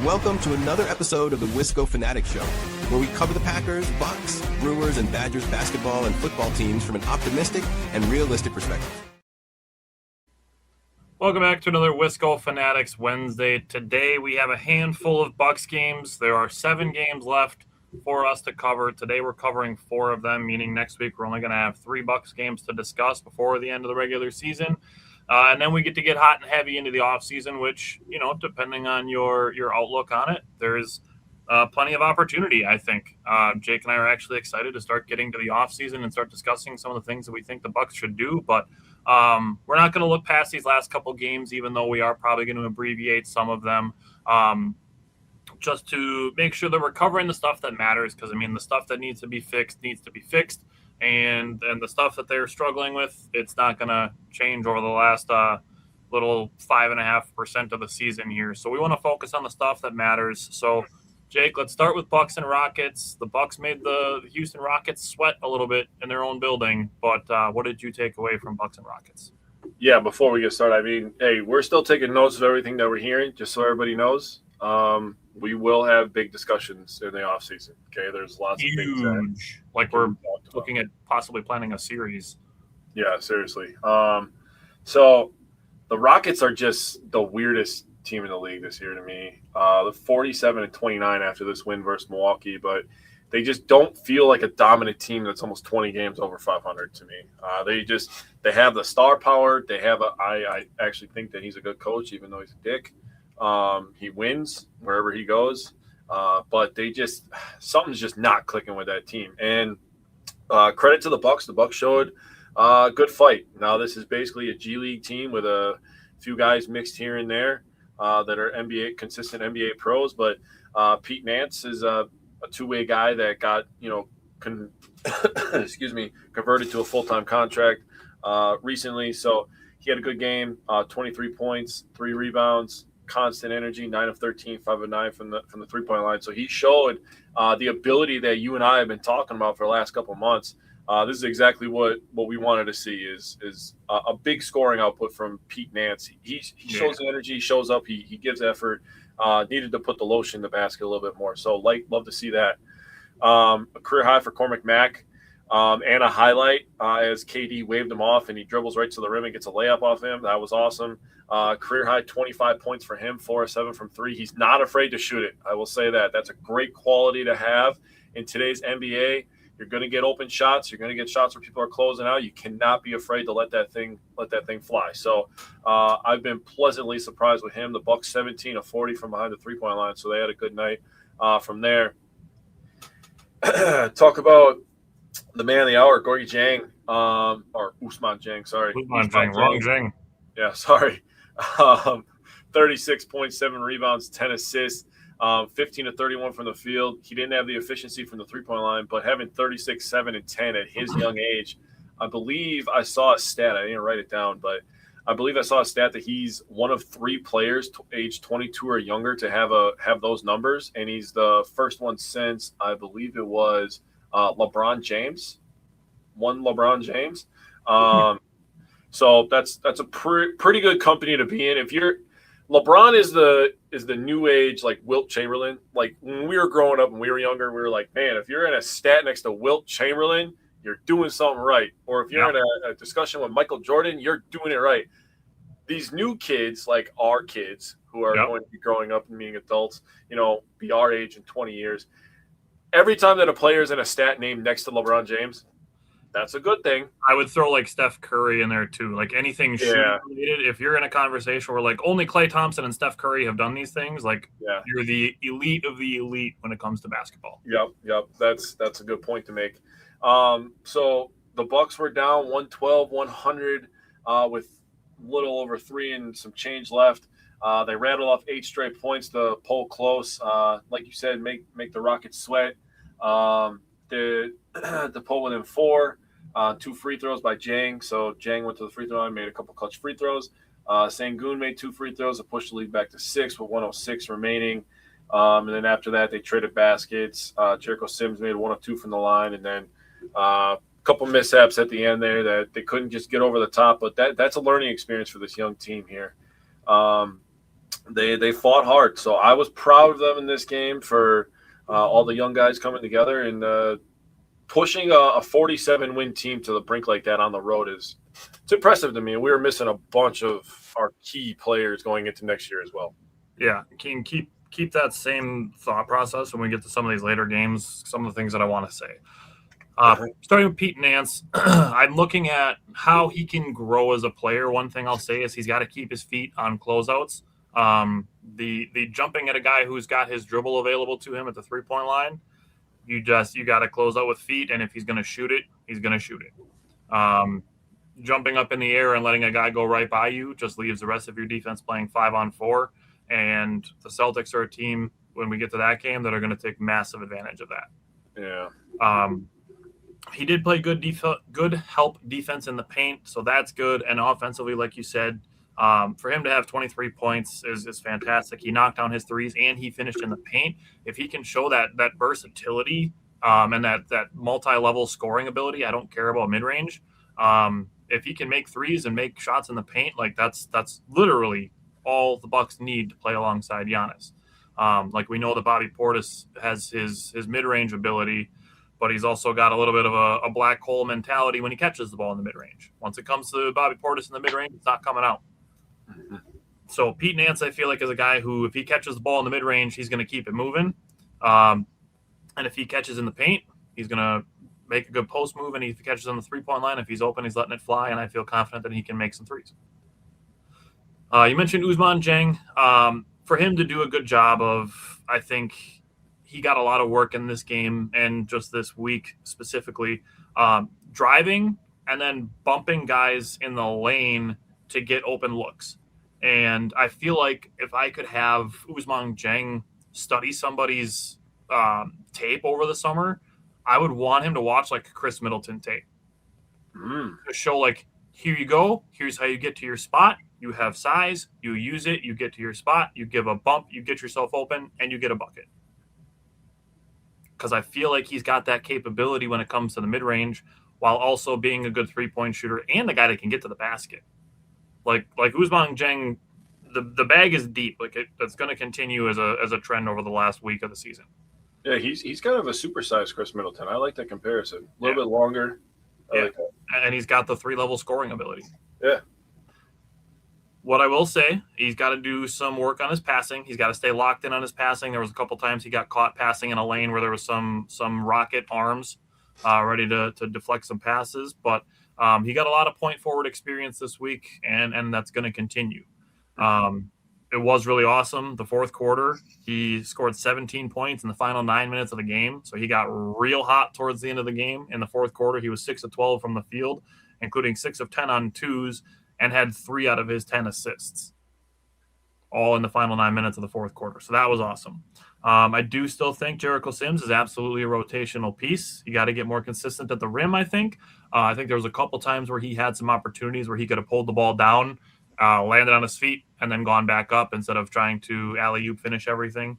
Welcome to another episode of the Wisco Fanatic Show, where we cover the Packers, Bucks, Brewers, and Badgers basketball and football teams from an optimistic and realistic perspective. Welcome back to another Wisco Fanatics Wednesday. Today we have a handful of Bucks games. There are 7 games left for us to cover. Today we're covering 4 of them, meaning next week we're only going to have 3 Bucks games to discuss before the end of the regular season. And then we get to get hot and heavy into the offseason, which, you know, depending on your outlook on it, there's plenty of opportunity, I think. Jake and I are actually excited to start getting to the offseason and start discussing some of the things that we think the Bucks should do. But we're not going to look past these last couple games, even though we are probably going to abbreviate some of them, just to make sure that we're covering the stuff that matters. Because, I mean, the stuff that needs to be fixed. And the stuff that they're struggling with, it's not going to change over the last little 5.5% of the season here. So we want to focus on the stuff that matters. So, Jake, let's start with Bucks and Rockets. The Bucks made the Houston Rockets sweat a little bit in their own building. But what did you take away from Bucks and Rockets? Yeah, before we get started, I mean, hey, we're still taking notes of everything that we're hearing, just so everybody knows. We will have big discussions in the offseason. Okay, there's lots of things that, like we're looking at possibly planning a series. Yeah, seriously. So the Rockets are just the weirdest team in the league this year to me. The 47-29 after this win versus Milwaukee, but they just don't feel like a dominant team that's almost 20 games over 500 to me. They have the star power. I actually think that he's a good coach, even though he's a dick. He wins wherever he goes, but something's just not clicking with that team. And credit to the Bucks. The Bucks showed a good fight. Now this is basically a G League team with a few guys mixed here and there that are consistent NBA pros. But Pete Nance is a two-way guy that got converted to a full-time contract recently. So he had a good game. 23 points, 3 rebounds. Constant energy, 9 of 13, 5 of 9 from the 3-point line. So he showed the ability that you and I have been talking about for the last couple of months. This is exactly what we wanted to see is a big scoring output from Pete Nance. He shows the energy, shows up, he gives effort. Needed to put the lotion in the basket a little bit more. So love to see that. A career high for Cormac Mack. And a highlight as KD waved him off and he dribbles right to the rim and gets a layup off him. That was awesome. Career high 25 points for him, 4 of 7 from 3. He's not afraid to shoot it. I will say that. That's a great quality to have in today's NBA. You're going to get open shots. You're going to get shots where people are closing out. You cannot be afraid to let that thing fly. So I've been pleasantly surprised with him. The Bucks 17 of 40 from behind the 3-point line, so they had a good night from there. Talk about the man of the hour, Gorgie Jang, or Ousmane Jang, sorry. Ousmane Jang, wrong Jang. Yeah, sorry. 36 points, 7 rebounds, 10 assists, 15 of 31 from the field. He didn't have the efficiency from the 3-point line, but having 36, 7, and 10 at his young age, I believe I saw a stat. I didn't write it down, but I believe I saw a stat that he's one of 3 players age 22 or younger to have those numbers, and he's the first one since, I believe it was LeBron James. So that's a pretty good company to be in. If you're LeBron is the new age like Wilt Chamberlain. Like when we were growing up and we were younger, we were like, man, if you're in a stat next to Wilt Chamberlain, you're doing something right. Or if you're in a discussion with Michael Jordan, you're doing it right. These new kids, like our kids who are going to be growing up and being adults, be our age in 20 years. Every time that a player is in a stat name next to LeBron James, that's a good thing. I would throw like Steph Curry in there too. Like anything shooting related. If you're in a conversation where like only Klay Thompson and Steph Curry have done these things, like you're the elite of the elite when it comes to basketball. Yep. That's a good point to make. So the Bucks were down 112-100 with a little over 3 and some change left. They rattled off 8 straight points to pull close. Like you said, make the Rockets sweat. To pull within 4. 2 free throws by Jang. So Jang went to the free throw line, made a couple clutch free throws. Sengun made 2 free throws to push the lead back to 6 with 1:06 remaining. And then after that, they traded baskets. Jericho Sims made 1 of 2 from the line. And then a couple mishaps at the end there that they couldn't just get over the top. But that's a learning experience for this young team here. They fought hard. So I was proud of them in this game for all the young guys coming together and pushing a 47-win team to the brink like that on the road it's impressive to me. We were missing a bunch of our key players going into next year as well. Yeah, can keep that same thought process when we get to some of these later games, some of the things that I want to say. Starting with Pete Nance, I'm looking at how he can grow as a player. One thing I'll say is he's got to keep his feet on closeouts. The jumping at a guy who's got his dribble available to him at the 3-point line, you got to close out with feet, and if he's going to shoot it, he's going to shoot it. Jumping up in the air and letting a guy go right by you just leaves the rest of your defense playing 5-on-4, and the Celtics are a team, when we get to that game, that are going to take massive advantage of that. Yeah. He did play good help defense in the paint, so that's good. And offensively, like you said, for him to have 23 points is fantastic. He knocked down his threes and he finished in the paint. If he can show that versatility and that multi-level scoring ability, I don't care about mid-range. If he can make threes and make shots in the paint, like that's literally all the Bucks need to play alongside Giannis. Like we know that Bobby Portis has his mid-range ability, but he's also got a little bit of a black hole mentality when he catches the ball in the mid-range. Once it comes to Bobby Portis in the mid-range, it's not coming out. So Pete Nance, I feel like, is a guy who, if he catches the ball in the mid-range, he's going to keep it moving. And if he catches in the paint, he's going to make a good post move. And if he catches on the 3-point line, if he's open, he's letting it fly. And I feel confident that he can make some threes. You mentioned Ousmane Dieng. For him to do a good job of, I think he got a lot of work in this game and just this week specifically, driving and then bumping guys in the lane to get open looks. And I feel like if I could have Ousmane Dieng study somebody's tape over the summer, I would want him to watch like Chris Middleton tape. To show like, here you go, here's how you get to your spot. You have size, you use it, you get to your spot, you give a bump, you get yourself open, and you get a bucket. Because I feel like he's got that capability when it comes to the mid-range, while also being a good 3-point shooter and a guy that can get to the basket. Like Ousmane Dieng, the bag is deep. Like that's going to continue as a trend over the last week of the season. Yeah, he's kind of a supersized Chris Middleton. I like that comparison. A little bit longer. I like that. And he's got the 3-level scoring ability. Yeah. What I will say, he's got to do some work on his passing. He's got to stay locked in on his passing. There was a couple times he got caught passing in a lane where there was some rocket arms ready to deflect some passes. But he got a lot of point forward experience this week, and that's going to continue. It was really awesome. The fourth quarter, he scored 17 points in the final 9 minutes of the game. So he got real hot towards the end of the game. In the fourth quarter, he was 6 of 12 from the field, including 6 of 10 on twos, and had 3 out of his 10 assists, all in the final 9 minutes of the fourth quarter. So that was awesome. I do still think Jericho Sims is absolutely a rotational piece. You got to get more consistent at the rim, I think. I think there was a couple times where he had some opportunities where he could have pulled the ball down, landed on his feet, and then gone back up instead of trying to alley-oop finish everything.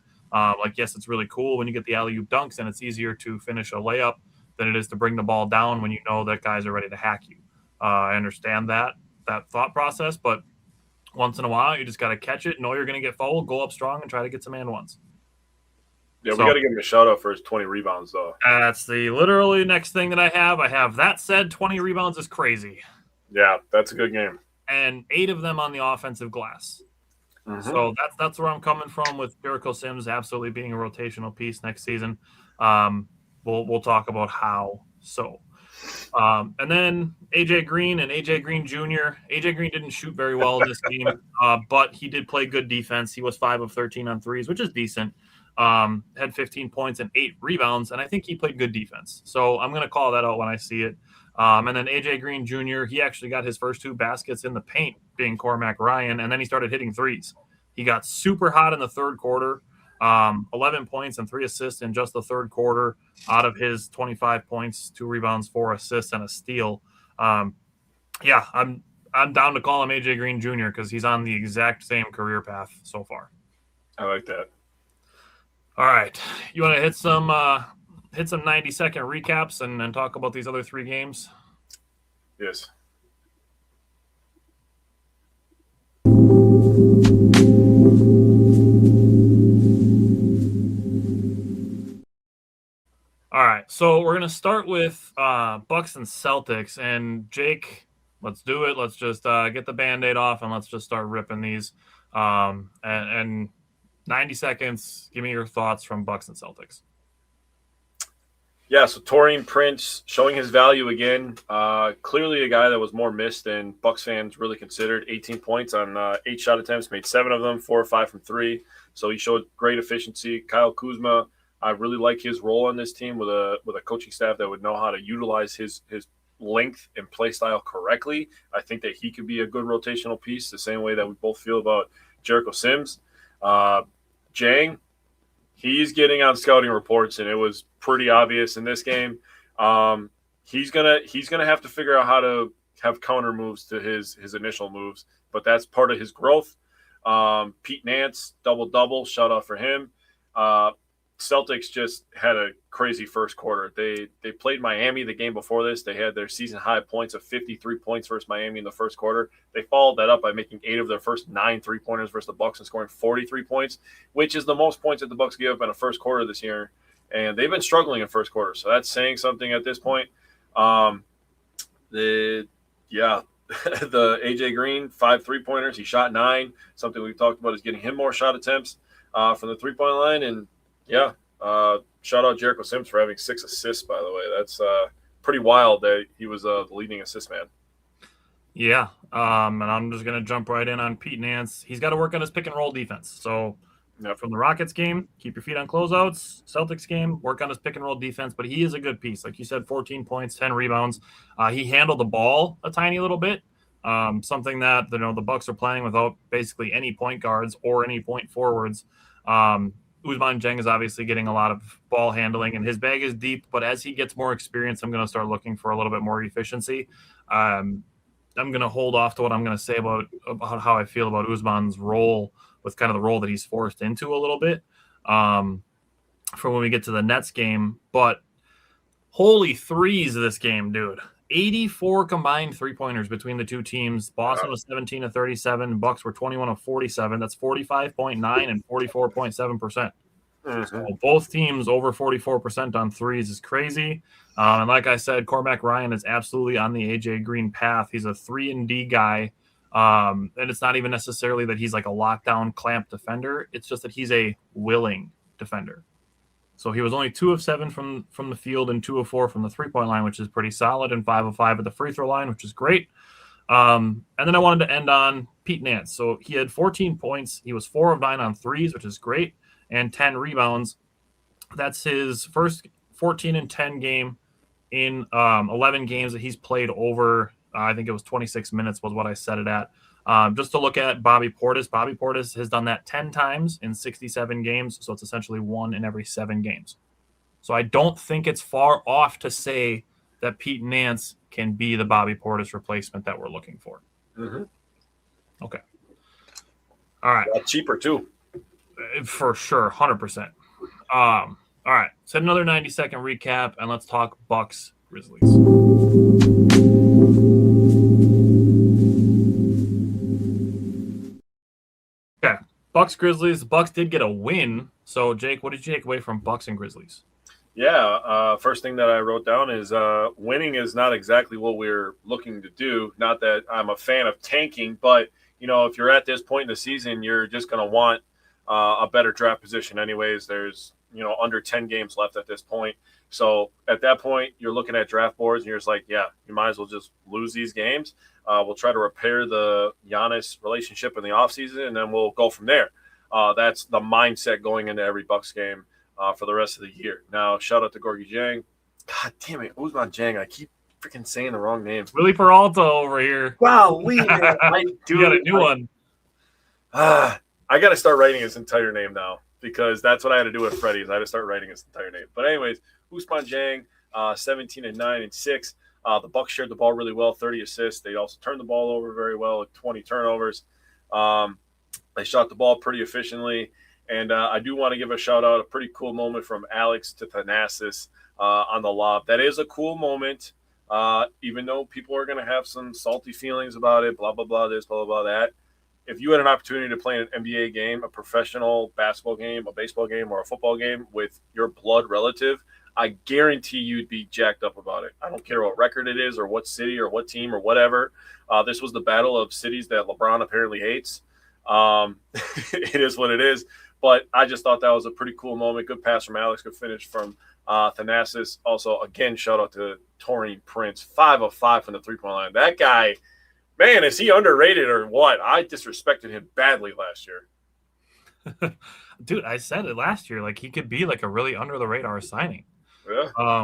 Yes, it's really cool when you get the alley-oop dunks, and it's easier to finish a layup than it is to bring the ball down when you know that guys are ready to hack you. I understand that thought process, but once in a while, you just got to catch it, know you're going to get fouled, go up strong, and try to get some and ones. Yeah, we got to give him a shout-out for his 20 rebounds, though. That's the literally next thing that I have. I have that said, 20 rebounds is crazy. Yeah, that's a good game. And 8 of them on the offensive glass. Mm-hmm. So that's where I'm coming from with Jericho Sims absolutely being a rotational piece next season. We'll talk about how so. And then AJ Green and AJ Green Jr. AJ Green didn't shoot very well in this game, but he did play good defense. He was 5 of 13 on threes, which is decent. Had 15 points and 8 rebounds, and I think he played good defense. So I'm going to call that out when I see it. And then AJ Green Jr., he actually got his first 2 baskets in the paint, being Cormac Ryan, and then he started hitting threes. He got super hot in the third quarter, 11 points and 3 assists in just the third quarter out of his 25 points, 2 rebounds, 4 assists, and a steal. I'm down to call him AJ Green Jr. because he's on the exact same career path so far. I like that. All right. You want to hit some 90-second recaps and talk about these other 3 games? Yes. So we're gonna start with Bucks and Celtics. And Jake, let's do it. Let's just get the Band-Aid off and let's just start ripping these. And 90 seconds. Give me your thoughts from Bucks and Celtics. Yeah, so Taurean Prince showing his value again. Clearly a guy that was more missed than Bucks fans really considered. 18 points on 8 shot attempts, made 7 of them, 4 or 5 from 3. So he showed great efficiency. Kyle Kuzma, I really like his role on this team with a coaching staff that would know how to utilize his length and play style correctly. I think that he could be a good rotational piece, the same way that we both feel about Jericho Sims. Jang, he's getting on scouting reports, and it was pretty obvious in this game. He's gonna have to figure out how to have counter moves to his initial moves, but that's part of his growth. Pete Nance, double, shout out for him. Celtics just had a crazy first quarter. They played Miami the game before this. They had their season high points of 53 points versus Miami in the first quarter. They followed that up by making 8 of their first 9 3-pointers versus the Bucks and scoring 43 points, which is the most points that the Bucks gave up in a first quarter this year. And they've been struggling in first quarter, so that's saying something at this point. The AJ Green 5 3-pointers. He shot 9. Something we've talked about is getting him more shot attempts from the 3-point line. And yeah, shout out Jericho Sims for having 6 assists, by the way. That's pretty wild that he was the leading assist man. Yeah, and I'm just going to jump right in on Pete Nance. He's got to work on his pick and roll defense. So from the Rockets game, keep your feet on closeouts. Celtics game, work on his pick and roll defense. But he is a good piece. Like you said, 14 points, 10 rebounds. He handled the ball a tiny little bit, something that the Bucks are playing without basically any point guards or any point forwards. Ousmane Dieng is obviously getting a lot of ball handling, and his bag is deep. But as he gets more experience, I'm going to start looking for a little bit more efficiency. I'm going to hold off to what I'm going to say about how I feel about Ousmane's role with kind of the role that he's forced into a little bit for when we get to the Nets game. But holy threes this game, dude. 84 combined 3-pointers between the two teams. Boston was 17 of 37. Bucks were 21 of 47. That's 45.9 and 44.7%. So both teams over 44% on threes is crazy. And like I said, Cormac Ryan is absolutely on the AJ Green path. He's a 3-and-D guy. And it's not even necessarily that he's like a lockdown clamp defender. It's just that he's a willing defender. So he was only 2 of 7 from the field and 2 of 4 from the 3-point line, which is pretty solid, and 5 of 5 at the free throw line, which is great. And then I wanted to end on Pete Nance. So he had 14 points. He was 4 of 9 on threes, which is great, and 10 rebounds. That's his first 14 and 10 game in 11 games that he's played over, I think it was 26 minutes was what I set it at. Just to look at Bobby Portis. Bobby Portis has done that 10 times in 67 games, so it's essentially 1 in every 7 games. So I don't think it's far off to say that Pete Nance can be the Bobby Portis replacement that we're looking for. Mm-hmm. Okay. All right. Cheaper, too. For sure, 100%. All right, so another 90-second recap, and let's talk Bucks Grizzlies. Okay, Bucks Grizzlies. The Bucks did get a win. So, Jake, what did you take away from Bucks and Grizzlies? Yeah, first thing that I wrote down is winning is not exactly what we're looking to do. Not that I'm a fan of tanking, but if you're at this point in the season, you're just going to want a better draft position anyways. There's under 10 games left at this point. So at that point, you're looking at draft boards and you're just like, yeah, you might as well just lose these games. We'll try to repair the Giannis relationship in the offseason, and then we'll go from there. That's the mindset going into every Bucks game for the rest of the year. Now, shout out to Gorgie Jang. God damn it, Ousmane Dieng. I keep freaking saying the wrong name. Willie Peralta over here. Wow, man. You got a new one. I got to start writing his entire name now because that's what I had to do with Freddie's. I had to start writing his entire name. But anyways, Ousmane Dieng, 17 and 9 and 6. The Bucks shared the ball really well, 30 assists. They also turned the ball over very well, like 20 turnovers. They shot the ball pretty efficiently. And I do want to give a shout-out, a pretty cool moment from Alex to Thanasis on the lob. That is a cool moment, even though people are going to have some salty feelings about it, blah, blah, blah, this, blah, blah, blah, that. If you had an opportunity to play an NBA game, a professional basketball game, a baseball game, or a football game with your blood relative, I guarantee you'd be jacked up about it. I don't care what record it is or what city or what team or whatever. This was the battle of cities that LeBron apparently hates. It is what it is. But I just thought that was a pretty cool moment. Good pass from Alex. Good finish from Thanasis. Also, again, shout out to Taurean Prince. 5 of 5 from the three-point line. That guy, man, is he underrated or what? I disrespected him badly last year. Dude, I said it last year. Like, he could be like a really under-the-radar signing. Yeah.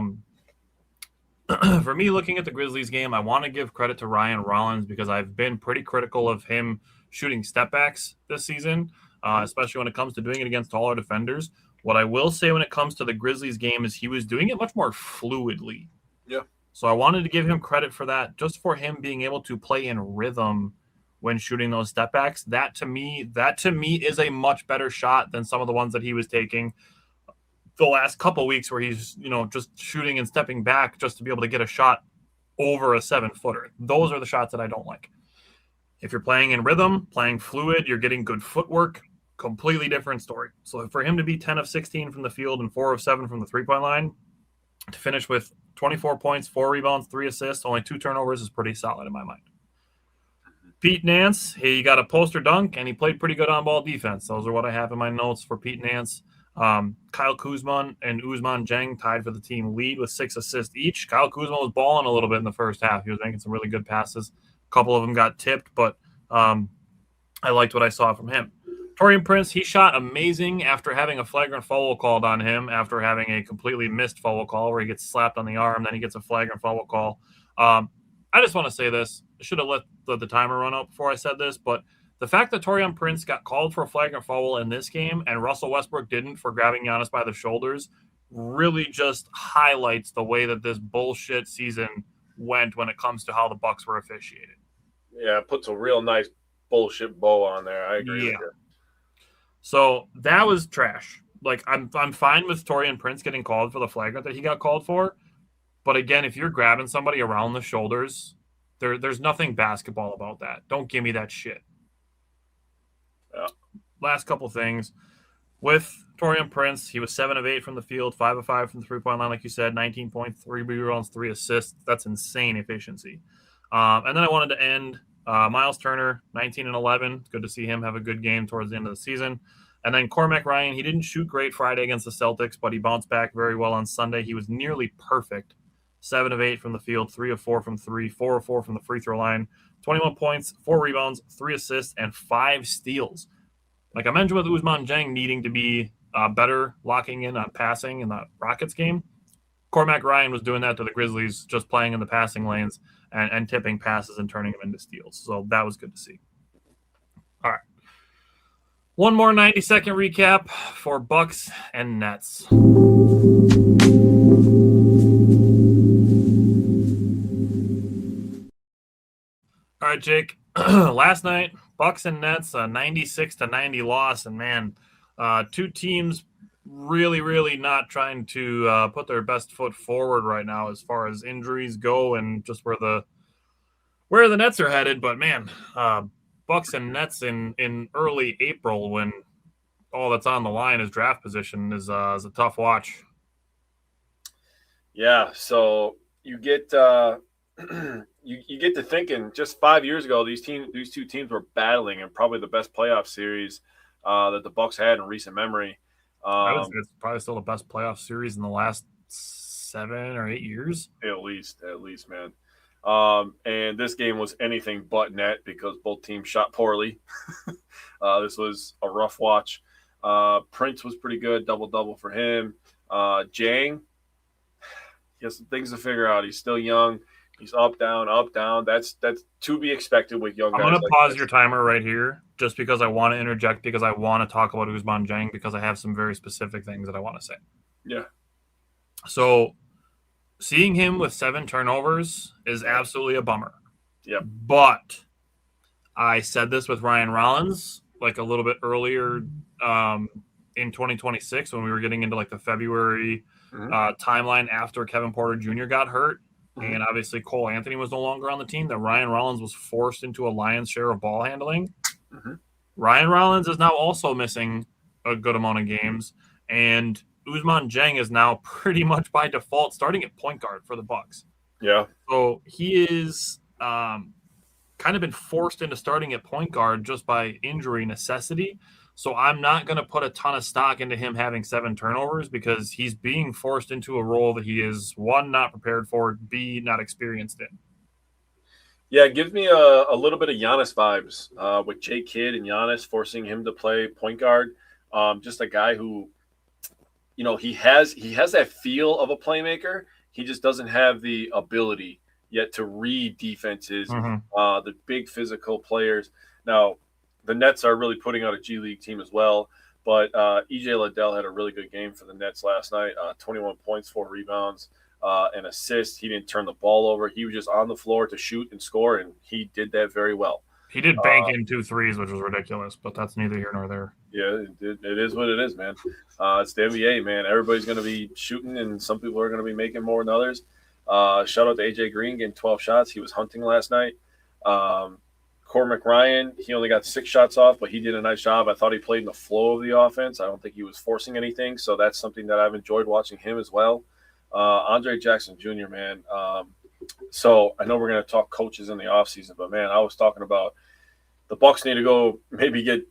For me, looking at the Grizzlies game, I want to give credit to Ryan Rollins because I've been pretty critical of him shooting step-backs this season, especially when it comes to doing it against taller defenders. What I will say when it comes to the Grizzlies game is he was doing it much more fluidly. Yeah. So I wanted to give him credit for that, just for him being able to play in rhythm when shooting those step backs. That to me is a much better shot than some of the ones that he was taking the last couple weeks where he's, just shooting and stepping back just to be able to get a shot over a 7-footer. Those are the shots that I don't like. If you're playing in rhythm, playing fluid, you're getting good footwork, completely different story. So for him to be 10 of 16 from the field and 4 of 7 from the three-point line, to finish with 24 points, 4 rebounds, 3 assists, only 2 turnovers is pretty solid in my mind. Pete Nance, he got a poster dunk, and he played pretty good on-ball defense. Those are what I have in my notes for Pete Nance. Kyle Kuzma and Ousmane Dieng tied for the team lead with 6 assists each. Kyle Kuzma was balling a little bit in the first half. He was making some really good passes. A couple of them got tipped, but I liked what I saw from him. Taurean Prince, he shot amazing after having a flagrant foul called on him, after having a completely missed foul call where he gets slapped on the arm, then he gets a flagrant foul call. I just want to say this. I should have let the timer run up before I said this, but the fact that Taurean Prince got called for a flagrant foul in this game and Russell Westbrook didn't for grabbing Giannis by the shoulders really just highlights the way that this bullshit season went when it comes to how the Bucks were officiated. Yeah, it puts a real nice bullshit bow on there. I agree with you. So that was trash. Like, I'm fine with Taurean Prince getting called for the flagrant that he got called for. But again, if you're grabbing somebody around the shoulders, there's nothing basketball about that. Don't give me that shit. Yeah. Last couple things. With Taurean Prince, he was 7 of 8 from the field, 5 of 5 from the three-point line, like you said, 19 points, 3 rebounds, 3 assists. That's insane efficiency. And then I wanted to end Miles Turner, 19 and 11. Good to see him have a good game towards the end of the season. And then Cormac Ryan, he didn't shoot great Friday against the Celtics, but he bounced back very well on Sunday. He was nearly perfect. 7 of 8 from the field, 3 of 4 from 3, 4 of 4 from the free throw line, 21 points, 4 rebounds, 3 assists, and 5 steals. Like I mentioned with Ousmane Dieng needing to be better locking in on passing in that Rockets game, Cormac Ryan was doing that to the Grizzlies, just playing in the passing lanes and tipping passes and turning them into steals. So that was good to see. All right. One more 90-second recap for Bucks and Nets. All right, Jake. Last night, Bucks and Nets, a 96-90 loss, and man, two teams really not trying to put their best foot forward right now as far as injuries go and just where the Nets are headed. But man, Bucks and Nets in early April, when all that's on the line is draft position, is a tough watch. Yeah, so you get you get to thinking just 5 years ago, these two teams were battling in probably the best playoff series that the Bucks had in recent memory. It's probably still the best playoff series in the last 7 or 8 years. At least, man. And this game was anything but net because both teams shot poorly. This was a rough watch. Prince was pretty good, double-double for him. Dieng, he has some things to figure out. He's still young. He's up, down. That's to be expected with young guys. I'm going to pause your timer right here just because I want to interject, because I want to talk about Ousmane Dieng, because I have some very specific things that I want to say. Yeah. So seeing him with 7 turnovers is absolutely a bummer. Yep. But I said this with Ryan Rollins like a little bit earlier in 2026 when we were getting into like the February timeline after Kevin Porter Jr. got hurt. And obviously Cole Anthony was no longer on the team, that Ryan Rollins was forced into a lion's share of ball handling. Ryan Rollins is now also missing a good amount of games. And Ousmane Dieng is now pretty much by default starting at point guard for the Bucks. Yeah. So he is kind of been forced into starting at point guard just by injury necessity. So I'm not going to put a ton of stock into him having 7 turnovers because he's being forced into a role that he is, 1, not prepared for, B, not experienced in. Yeah, it gives me a little bit of Giannis vibes with Jay Kidd and Giannis forcing him to play point guard. Just a guy who, he has that feel of a playmaker. He just doesn't have the ability yet to read defenses, the big physical players. Now, the Nets are really putting out a G League team as well, but E.J. Liddell had a really good game for the Nets last night, 21 points, 4 rebounds, and assists. He didn't turn the ball over. He was just on the floor to shoot and score, and he did that very well. He did bank in 2 threes, which was ridiculous, but that's neither here nor there. Yeah, it is what it is, man. It's the NBA, man. Everybody's going to be shooting, and some people are going to be making more than others. Shout out to AJ Green getting 12 shots. He was hunting last night. Cormac Ryan, he only got 6 shots off, but he did a nice job. I thought he played in the flow of the offense. I don't think he was forcing anything, so that's something that I've enjoyed watching him as well. Andre Jackson Jr., man. So I know we're going to talk coaches in the offseason, but, man, I was talking about the Bucks need to go maybe get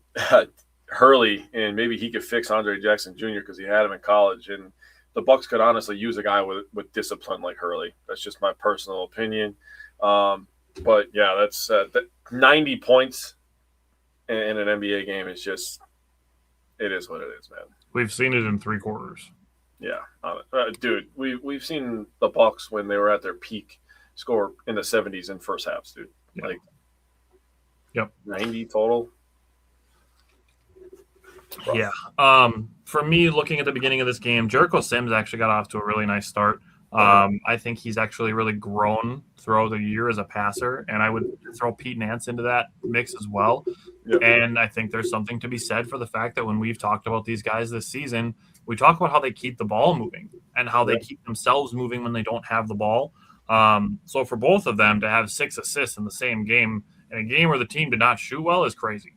Hurley, and maybe he could fix Andre Jackson Jr. because he had him in college. And the Bucks could honestly use a guy with discipline like Hurley. That's just my personal opinion. But, yeah, that's 90 points in an NBA game is just – it is what it is, man. We've seen it in 3 quarters. Yeah. Dude, we've seen the Bucks when they were at their peak score in the 70s in first halves, dude. Yeah. Like, yep, 90 total. Rough. Yeah. For me, looking at the beginning of this game, Jericho Sims actually got off to a really nice start. I think he's actually really grown throughout the year as a passer, and I would throw Pete Nance into that mix as well. Yep. And I think there's something to be said for the fact that when we've talked about these guys this season, we talk about how they keep the ball moving and how they keep themselves moving when they don't have the ball. So for both of them to have 6 assists in the same game, in a game where the team did not shoot well, is crazy.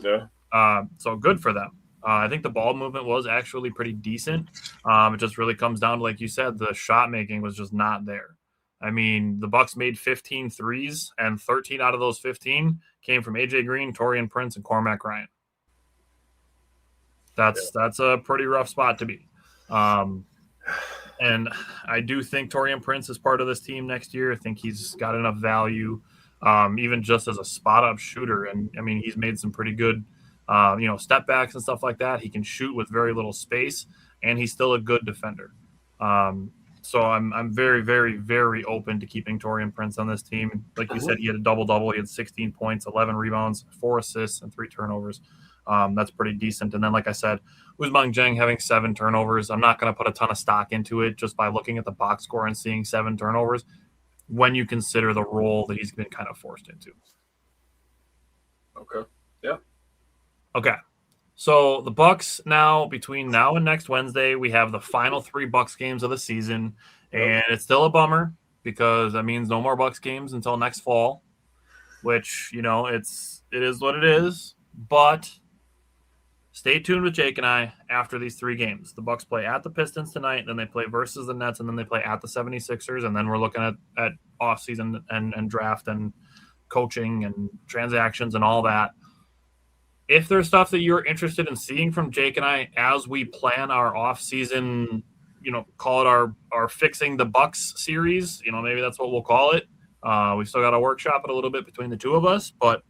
Yeah. So good for them. I think the ball movement was actually pretty decent. It just really comes down to, like you said, the shot making was just not there. I mean, the Bucks made 15 threes, and 13 out of those 15 came from AJ Green, Taurean Prince, and Cormac Ryan. That's a pretty rough spot to be. And I do think Taurean Prince is part of this team next year. I think he's got enough value, even just as a spot-up shooter. And, I mean, he's made some pretty good step backs and stuff like that. He can shoot with very little space, and he's still a good defender. So I'm very, very, very open to keeping Taurean Prince on this team. Like you said, he had a double-double. He had 16 points, 11 rebounds, 4 assists, and 3 turnovers. That's pretty decent. And then, like I said, Ousmane Dieng having 7 turnovers. I'm not going to put a ton of stock into it just by looking at the box score and seeing 7 turnovers when you consider the role that he's been kind of forced into. Okay. Yeah. Okay. So the Bucks now, between now and next Wednesday, we have the final 3 Bucks games of the season, and it's still a bummer because that means no more Bucks games until next fall, which, it is what it is. But stay tuned with Jake and I after these 3 games. The Bucks play at the Pistons tonight, then they play versus the Nets, and then they play at the 76ers, and then we're looking at offseason and draft and coaching and transactions and all that. If there's stuff that you're interested in seeing from Jake and I as we plan our off-season, call it our Fixing the Bucks series, maybe that's what we'll call it. We still got to workshop it a little bit between the 2 of us, but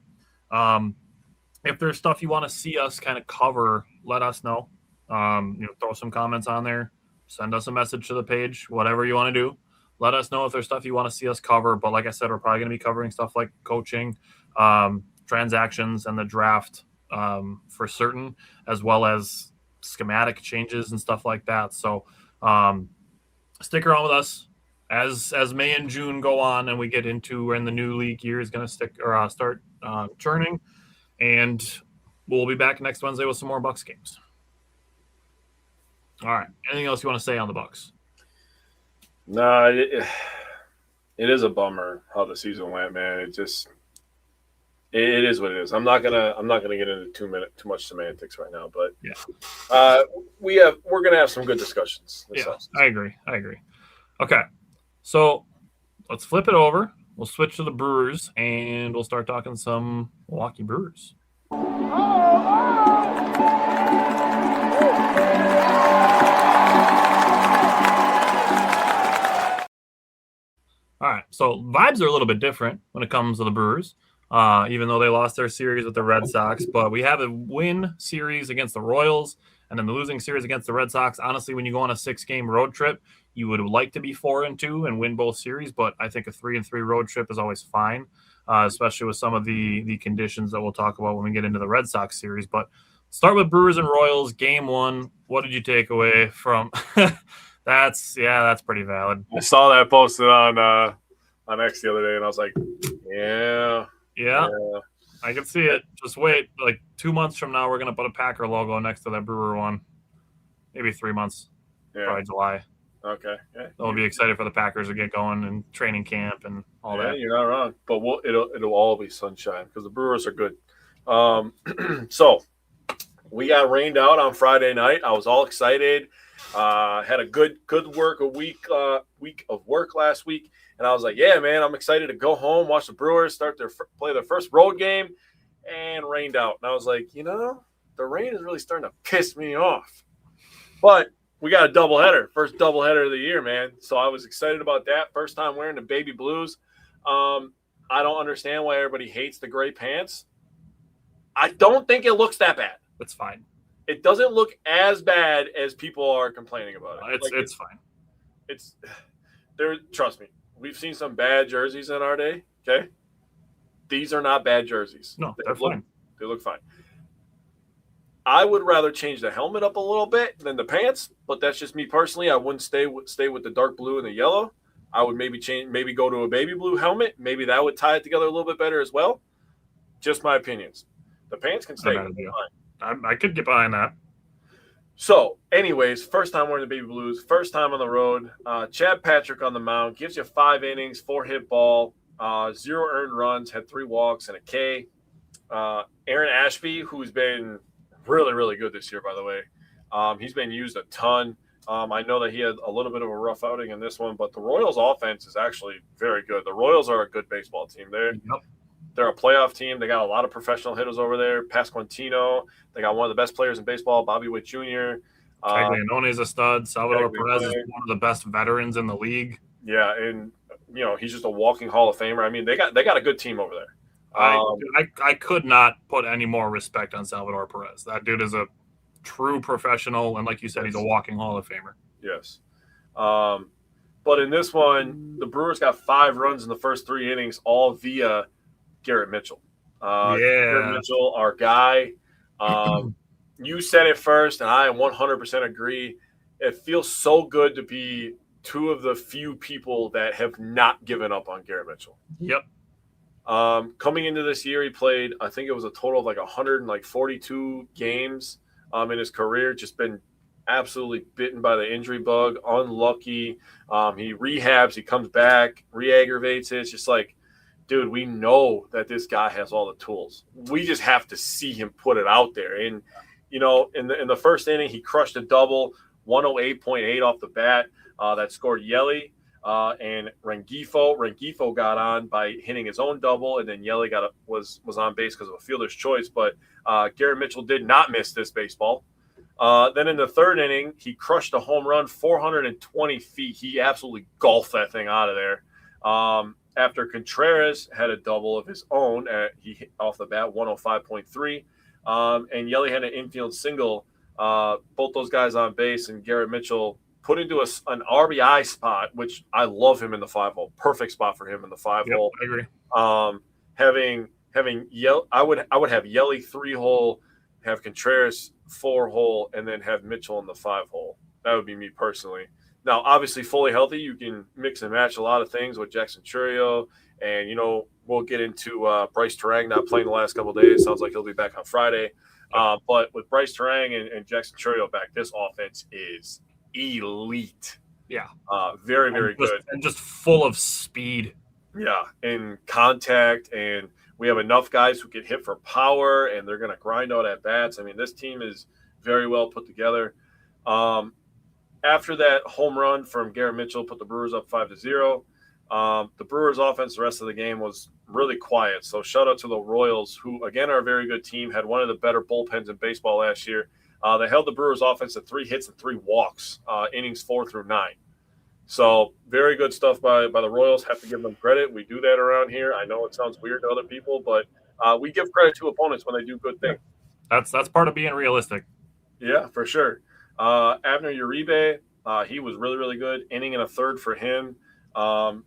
if there's stuff you want to see us kind of cover, let us know. Throw some comments on there, send us a message to the page, whatever you want to do. Let us know if there's stuff you want to see us cover. But like I said, we're probably going to be covering stuff like coaching, transactions, and the draft for certain, as well as schematic changes and stuff like that. So stick around with us as May and June go on and we get into when the new league year is going to start churning. And we'll be back next Wednesday with some more Bucks games. All right. Anything else you want to say on the Bucks? No, it is a bummer how the season went, man. It is what it is. I'm not gonna get into too much semantics right now, but Yeah. we're gonna have some good discussions. Yeah, I agree. Okay, so let's flip it over. We'll switch to the Brewers, and we'll start talking some Milwaukee Brewers. All right, so vibes are a little bit different when it comes to the Brewers, even though they lost their series with the Red Sox. But we have a win series against the Royals, and then the losing series against the Red Sox. Honestly, when you go on a 6-game road trip, you would like to be 4-2 and win both series. But I think a 3-3 road trip is always fine, especially with some of the conditions that we'll talk about when we get into the Red Sox series. But start with Brewers and Royals, game 1. What did you take away from? That's pretty valid. I saw that posted on X the other day, and I was like, yeah. I can see it. Just wait, like 2 months from now, we're gonna put a Packer logo next to that Brewer one. Maybe 3 months, probably July. Okay, yeah. They'll be excited for the Packers to get going and training camp and all that. You're not wrong, but it'll all be sunshine because the Brewers are good. So we got rained out on Friday night. I was all excited. Had a good week of work last week, and I was like, yeah, man, I'm excited to go home, watch the Brewers play their first road game, and rained out. And I was like, the rain is really starting to piss me off. But we got a doubleheader, first doubleheader of the year, man. So I was excited about that. First time wearing the baby blues. I don't understand why everybody hates the gray pants. I don't think it looks that bad. It's fine. It doesn't look as bad as people are complaining about it. It's fine. It's there. Trust me, we've seen some bad jerseys in our day. Okay, these are not bad jerseys. No, they're fine. They look fine. I would rather change the helmet up a little bit than the pants, but that's just me personally. I wouldn't stay with the dark blue and the yellow. I would maybe go to a baby blue helmet. Maybe that would tie it together a little bit better as well. Just my opinions. The pants can stay. I could get behind that. So, anyways, first time wearing the baby blues, first time on the road. Chad Patrick on the mound gives you 5 innings, 4-hit ball, 0 earned runs, had 3 walks and a K. Aaron Ashby, who's been really, really good this year, by the way. He's been used a ton. I know that he had a little bit of a rough outing in this one, but the Royals' offense is actually very good. The Royals are a good baseball team. They're a playoff team. They got a lot of professional hitters over there. Pasquantino. They got one of the best players in baseball, Bobby Witt Jr. Taglianone is a stud. Salvador Perez is one of the best veterans in the league. Yeah, and he's just a walking Hall of Famer. I mean, they got a good team over there. I could not put any more respect on Salvador Perez. That dude is a true professional, and like you said, he's a walking Hall of Famer. Yes. But in this one, the Brewers got 5 runs in the first 3 innings, all via Garrett Mitchell. Garrett Mitchell, our guy. You said it first, and I 100% agree. It feels so good to be 2 of the few people that have not given up on Garrett Mitchell. Yep. Coming into this year, he played, I think it was a total of 142 games in his career, just been absolutely bitten by the injury bug, unlucky. He rehabs, he comes back, re-aggravates it. It's just like, dude, we know that this guy has all the tools. We just have to see him put it out there. And, in the first inning, he crushed a double, 108.8 off the bat. That scored Yelly and Rengifo. Rengifo got on by hitting his own double, and then Yelly was on base because of a fielder's choice. But Garrett Mitchell did not miss this baseball. Then in the third inning, he crushed a home run, 420 feet. He absolutely golfed that thing out of there. After Contreras had a double of his own, he hit off the bat 105.3, and Yelly had an infield single. Both those guys on base, and Garrett Mitchell put into an RBI spot, which I love him in the 5-hole. Perfect spot for him in the 5-hole. I agree. Having I would have Yelly 3-hole, have Contreras 4-hole, and then have Mitchell in the 5-hole. That would be me personally. Now, obviously, fully healthy, you can mix and match a lot of things with Jackson Churio. And, we'll get into Bryce Terang not playing the last couple of days. Sounds like he'll be back on Friday. But with Bryce Terang and Jackson Churio back, this offense is elite. Yeah. Very, very good. And just full of speed. Yeah, and contact. And We have enough guys who can hit for power, and they're going to grind out at bats. I mean, this team is very well put together. After that home run from Garrett Mitchell put the Brewers up 5-0. The Brewers offense the rest of the game was really quiet. So shout out to the Royals, who, again, are a very good team, had one of the better bullpens in baseball last year. They held the Brewers offense at 3 hits and 3 walks, innings 4 through 9. So very good stuff by the Royals. Have to give them credit. We do that around here. I know it sounds weird to other people, but we give credit to opponents when they do good things. That's part of being realistic. Yeah, for sure. Abner Uribe, he was really, really good. Inning and a third for him.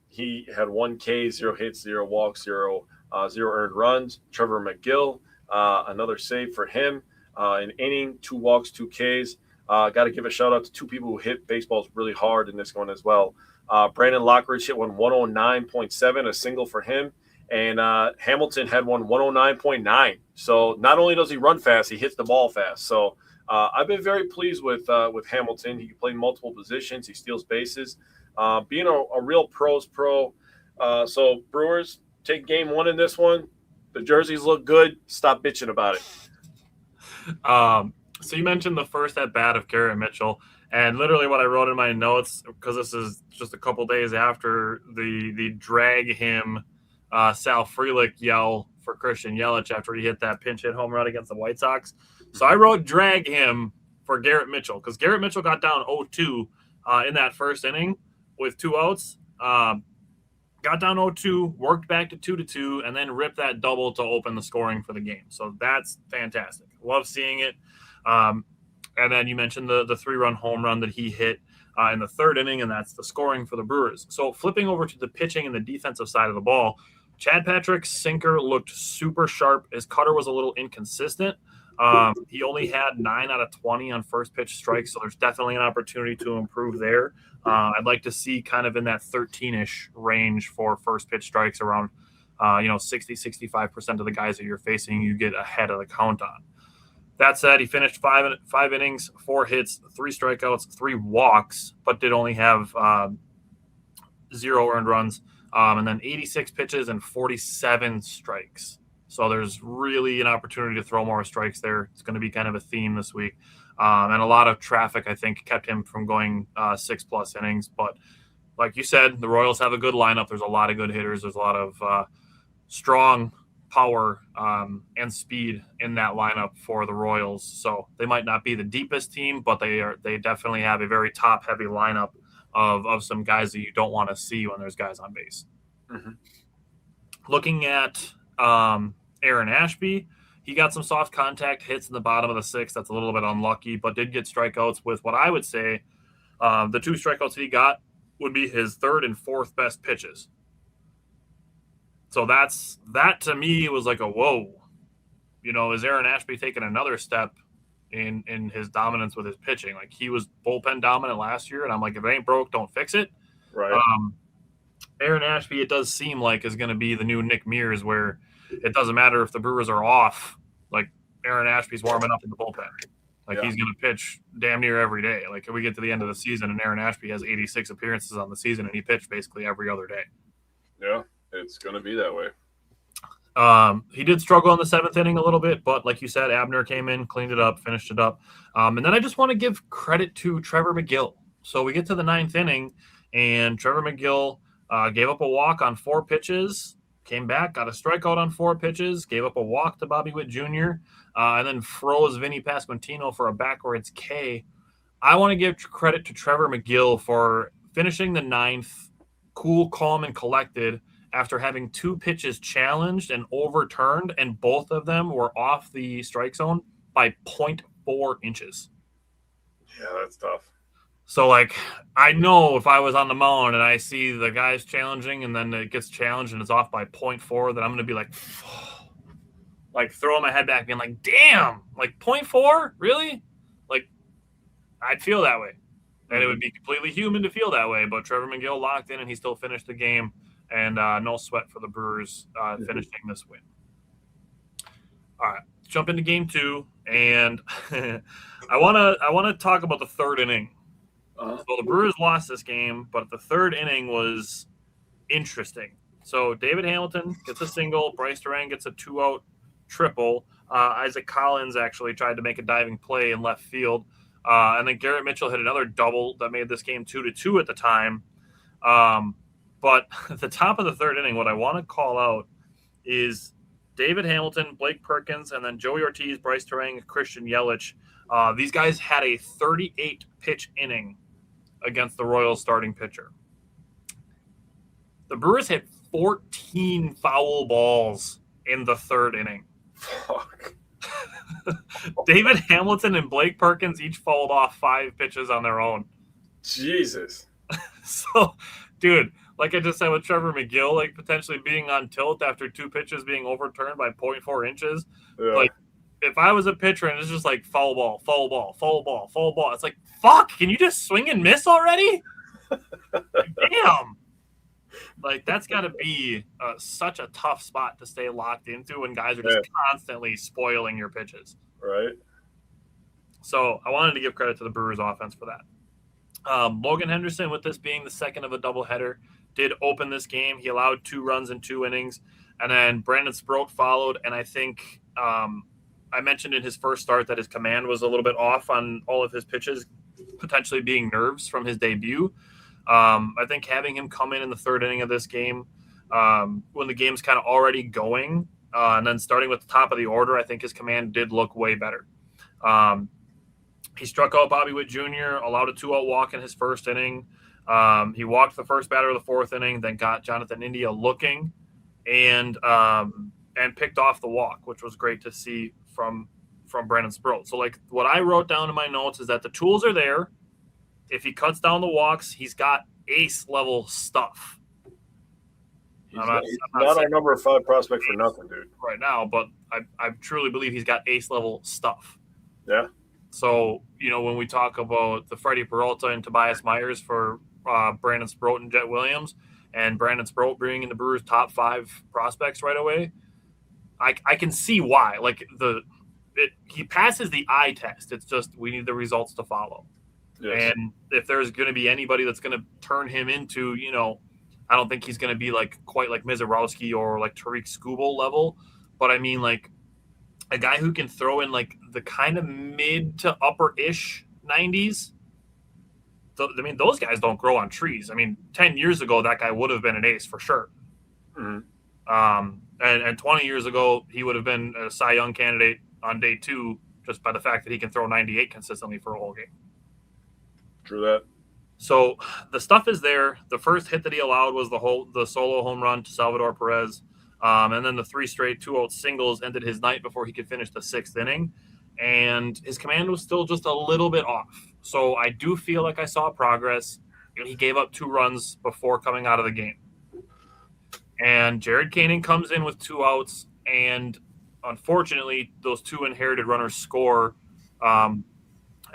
He had 1 K, 0 hits, 0 walks, 0 earned runs. Trevor McGill, another save for him. An inning, 2 walks, 2 Ks. Got to give a shout out to 2 people who hit baseballs really hard in this one as well. Brandon Lockridge hit one 109.7, a single for him. And Hamilton had one 109.9. So not only does he run fast, he hits the ball fast. So I've been very pleased with Hamilton. He can play multiple positions. He steals bases. Being a real pro's pro. So Brewers, take game 1 in this one. The jerseys look good. Stop bitching about it. So you mentioned the first at bat of Garrett Mitchell, and literally what I wrote in my notes, because this is just a couple days after the drag him Sal Frelick yell for Christian Yelich after he hit that pinch hit home run against the White Sox. So I wrote drag him for Garrett Mitchell, because Garrett Mitchell got down 0-2 in that first inning with 2 outs. Got down 0-2, worked back to 2-2, and then ripped that double to open the scoring for the game. So that's fantastic. Love seeing it. And then you mentioned the 3-run home run that he hit in the 3rd inning, and that's the scoring for the Brewers. So flipping over to the pitching and the defensive side of the ball, Chad Patrick's sinker looked super sharp. His cutter was a little inconsistent. He only had 9 out of 20 on first pitch strikes, so there's definitely an opportunity to improve there. I'd like to see kind of in that 13-ish range for first pitch strikes around, 60-65% of the guys that you're facing, you get ahead of the count on. That said, he finished 5 innings, 4 hits, 3 strikeouts, 3 walks, but did only have 0 earned runs, and then 86 pitches and 47 strikes. So there's really an opportunity to throw more strikes there. It's going to be kind of a theme this week. And a lot of traffic, I think, kept him from going 6+ innings. But like you said, the Royals have a good lineup. There's a lot of good hitters. There's a lot of strong power and speed in that lineup for the Royals. So they might not be the deepest team, but they definitely have a very top-heavy lineup of some guys that you don't want to see when there's guys on base. Mm-hmm. Looking at Aaron Ashby, he got some soft contact hits in the bottom of the 6th. That's a little bit unlucky, but did get strikeouts with what I would say the 2 strikeouts that he got would be his 3rd and 4th best pitches. So that to me was like a whoa. Is Aaron Ashby taking another step in his dominance with his pitching? Like, he was bullpen dominant last year, and I'm like, if it ain't broke, don't fix it. Right. Aaron Ashby, it does seem like, is going to be the new Nick Mears, where it doesn't matter if the Brewers are off. Like, Aaron Ashby's warming up in the bullpen. Like, he's going to pitch damn near every day. Like, if we get to the end of the season and Aaron Ashby has 86 appearances on the season and he pitched basically every other day. Yeah, it's going to be that way. He did struggle in the 7th inning a little bit, but like you said, Abner came in, cleaned it up, finished it up. And then I just want to give credit to Trevor McGill. So we get to the 9th inning, and Trevor McGill gave up a walk on 4 pitches, came back, got a strikeout on 4 pitches, gave up a walk to Bobby Witt Jr., and then froze Vinny Pasquantino for a backwards K. I want to give credit to Trevor McGill for finishing the 9th cool, calm, and collected after having 2 pitches challenged and overturned, and both of them were off the strike zone by 0.4 inches. Yeah, that's tough. So, like, I know if I was on the mound and I see the guys challenging and then it gets challenged and it's off by 0.4, that I'm going to be like throwing my head back being like, damn, like 0.4? Really? Like, I'd feel that way. And it would be completely human to feel that way. But Trevor McGill locked in and he still finished the game. And no sweat for the Brewers finishing this win. All right, jump into game 2. And I want to talk about the 3rd inning. So the Brewers lost this game, but the 3rd inning was interesting. So David Hamilton gets a single. Bryce Durang gets a 2-out triple. Isaac Collins actually tried to make a diving play in left field. And then Garrett Mitchell hit another double that made this game 2-2 at the time. But at the top of the third inning, what I want to call out is David Hamilton, Blake Perkins, and then Joey Ortiz, Bryce Durang, Christian Yelich. These guys had a 38-pitch inning against the Royals starting pitcher. The Brewers hit 14 foul balls in the third inning. Fuck. David Hamilton and Blake Perkins each fouled off 5 pitches on their own. Jesus. So, dude, like I just said with Trevor McGill, like potentially being on tilt after 2 pitches being overturned by 0.4 inches. Yeah. Like, if I was a pitcher and it's just like foul ball, foul ball, foul ball, foul ball, it's like, fuck, can you just swing and miss already? Damn. Like, that's got to be such a tough spot to stay locked into when guys are just constantly spoiling your pitches. Right. So I wanted to give credit to the Brewers offense for that. Logan Henderson, with this being the second of a doubleheader, did open this game. He allowed 2 runs in 2 innings. And then Brandon Sproat followed. And I think I mentioned in his first start that his command was a little bit off on all of his pitches, potentially being nerves from his debut. I think having him come in the third inning of this game, when the game's kind of already going, and then starting with the top of the order, I think his command did look way better. He struck out Bobby Witt Jr., allowed a 2-out walk in his first inning. He walked the first batter of the fourth inning, then got Jonathan India looking and picked off the walk, which was great to see from Brandon Sproat. So, like, what I wrote down in my notes is that the tools are there. If he cuts down the walks, he's got ace-level stuff. He's not our number 5 prospect for nothing, dude. Right now, but I truly believe he's got ace-level stuff. Yeah. So, when we talk about the Freddie Peralta and Tobias Myers for Brandon Sproat and Jet Williams, and Brandon Sproat bringing the Brewers' top 5 prospects right away, I can see why. Like, he passes the eye test. It's just we need the results to follow. Yes. And if there's going to be anybody that's going to turn him into, I don't think he's going to be quite like Mizorowski or like Tariq Skubal level. But I mean, like, a guy who can throw in like the kind of mid to upper-ish 90s. I mean, those guys don't grow on trees. I mean, 10 years ago, that guy would have been an ace for sure. Mm-hmm. And 20 years ago, he would have been a Cy Young candidate on day 2 just by the fact that he can throw 98 consistently for a whole game. True that. So the stuff is there. The first hit that he allowed was the solo home run to Salvador Perez. And then the 3 straight 2-out singles ended his night before he could finish the 6th inning. And his command was still just a little bit off. So I do feel like I saw progress. He gave up 2 runs before coming out of the game. And Jared Koenig comes in with 2 outs. And unfortunately, those 2 inherited runners score.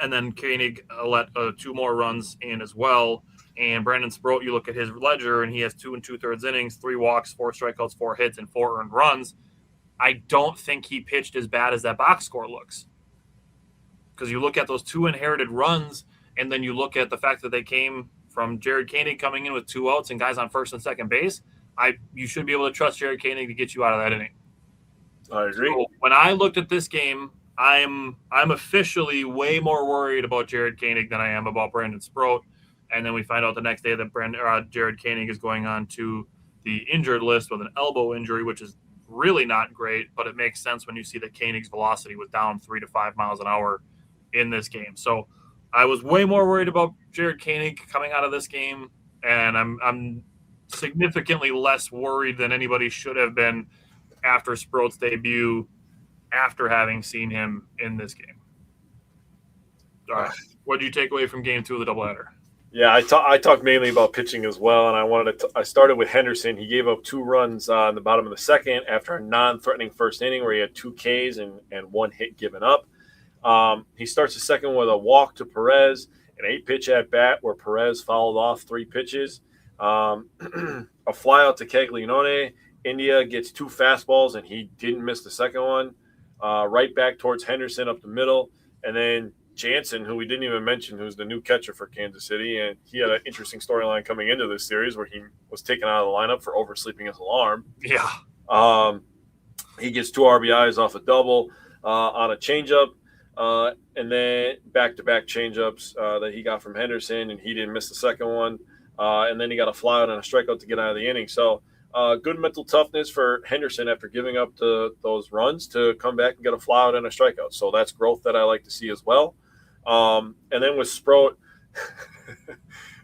And then Koenig let 2 more runs in as well. And Brandon Sproat, you look at his ledger, and he has 2 2/3 innings, 3 walks, 4 strikeouts, 4 hits, and 4 earned runs. I don't think he pitched as bad as that box score looks. Because you look at those 2 inherited runs, and then you look at the fact that they came from Jared Koenig coming in with 2 outs and guys on first and second base. You should be able to trust Jared Koenig to get you out of that inning. I agree. So when I looked at this game, I'm officially way more worried about Jared Koenig than I am about Brandon Sproat. And then we find out the next day that Jared Koenig is going on to the injured list with an elbow injury, which is really not great, but it makes sense when you see that Koenig's velocity was down 3 to 5 miles an hour in this game. So I was way more worried about Jared Koenig coming out of this game, and I'm significantly less worried than anybody should have been after Sproat's debut, after having seen him in this game. All right. What did you take away from game 2 of the doubleheader? Yeah, I talked mainly about pitching as well, and I started with Henderson. He gave up 2 runs in the bottom of the second after a non-threatening first inning where he had 2 Ks and 1 hit given up. He starts the second with a walk to Perez, an 8-pitch at bat where Perez fouled off 3 pitches, a fly out to Caglianone. India gets 2 fastballs, and he didn't miss the second one. Right back towards Henderson up the middle, and then Jansen, who we didn't even mention, who's the new catcher for Kansas City, and he had an interesting storyline coming into this series where he was taken out of the lineup for oversleeping his alarm. Yeah. He gets 2 RBIs off a double on a changeup, and then back-to-back changeups that he got from Henderson, and he didn't miss the second one. And then he got a flyout and a strikeout to get out of the inning. So good mental toughness for Henderson after giving up those runs to come back and get a flyout and a strikeout. So that's growth that I like to see as well. And then with Sproat,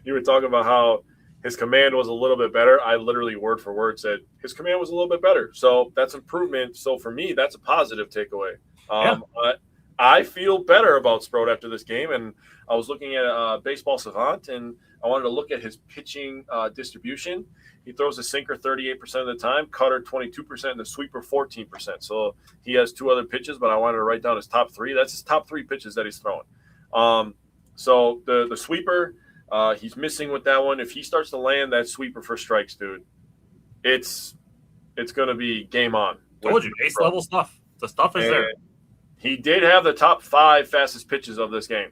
you were talking about how his command was a little bit better. I literally word for word said his command was a little bit better. So that's improvement. So for me, that's a positive takeaway. I feel better about Sproat after this game. And I was looking at Baseball Savant, and I wanted to look at his pitching distribution. He throws a sinker 38% of the time, cutter 22%, and the sweeper 14%. So he has 2 other pitches, but I wanted to write down his top 3. That's his top 3 pitches that he's throwing. So the sweeper, he's missing with that one. If he starts to land that sweeper for strikes, dude, it's going to be game on. Told you, ace level stuff. The stuff is there. He did have the top 5 fastest pitches of this game.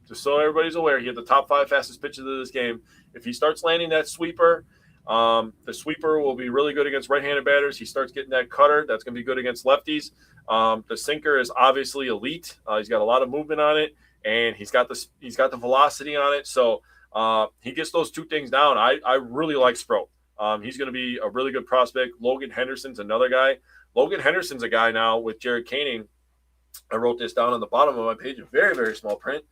Just so everybody's aware, he had the top 5 fastest pitches of this game. If he starts landing that sweeper, the sweeper will be really good against right-handed batters. He starts getting that cutter. That's going to be good against lefties. The sinker is obviously elite. He's got a lot of movement on it, and he's got the velocity on it. So he gets those 2 things down. I really like Sproat. He's going to be a really good prospect. Logan Henderson's another guy. Logan Henderson's a guy now with Jared Koenig. I wrote this down on the bottom of my page in very, very small print.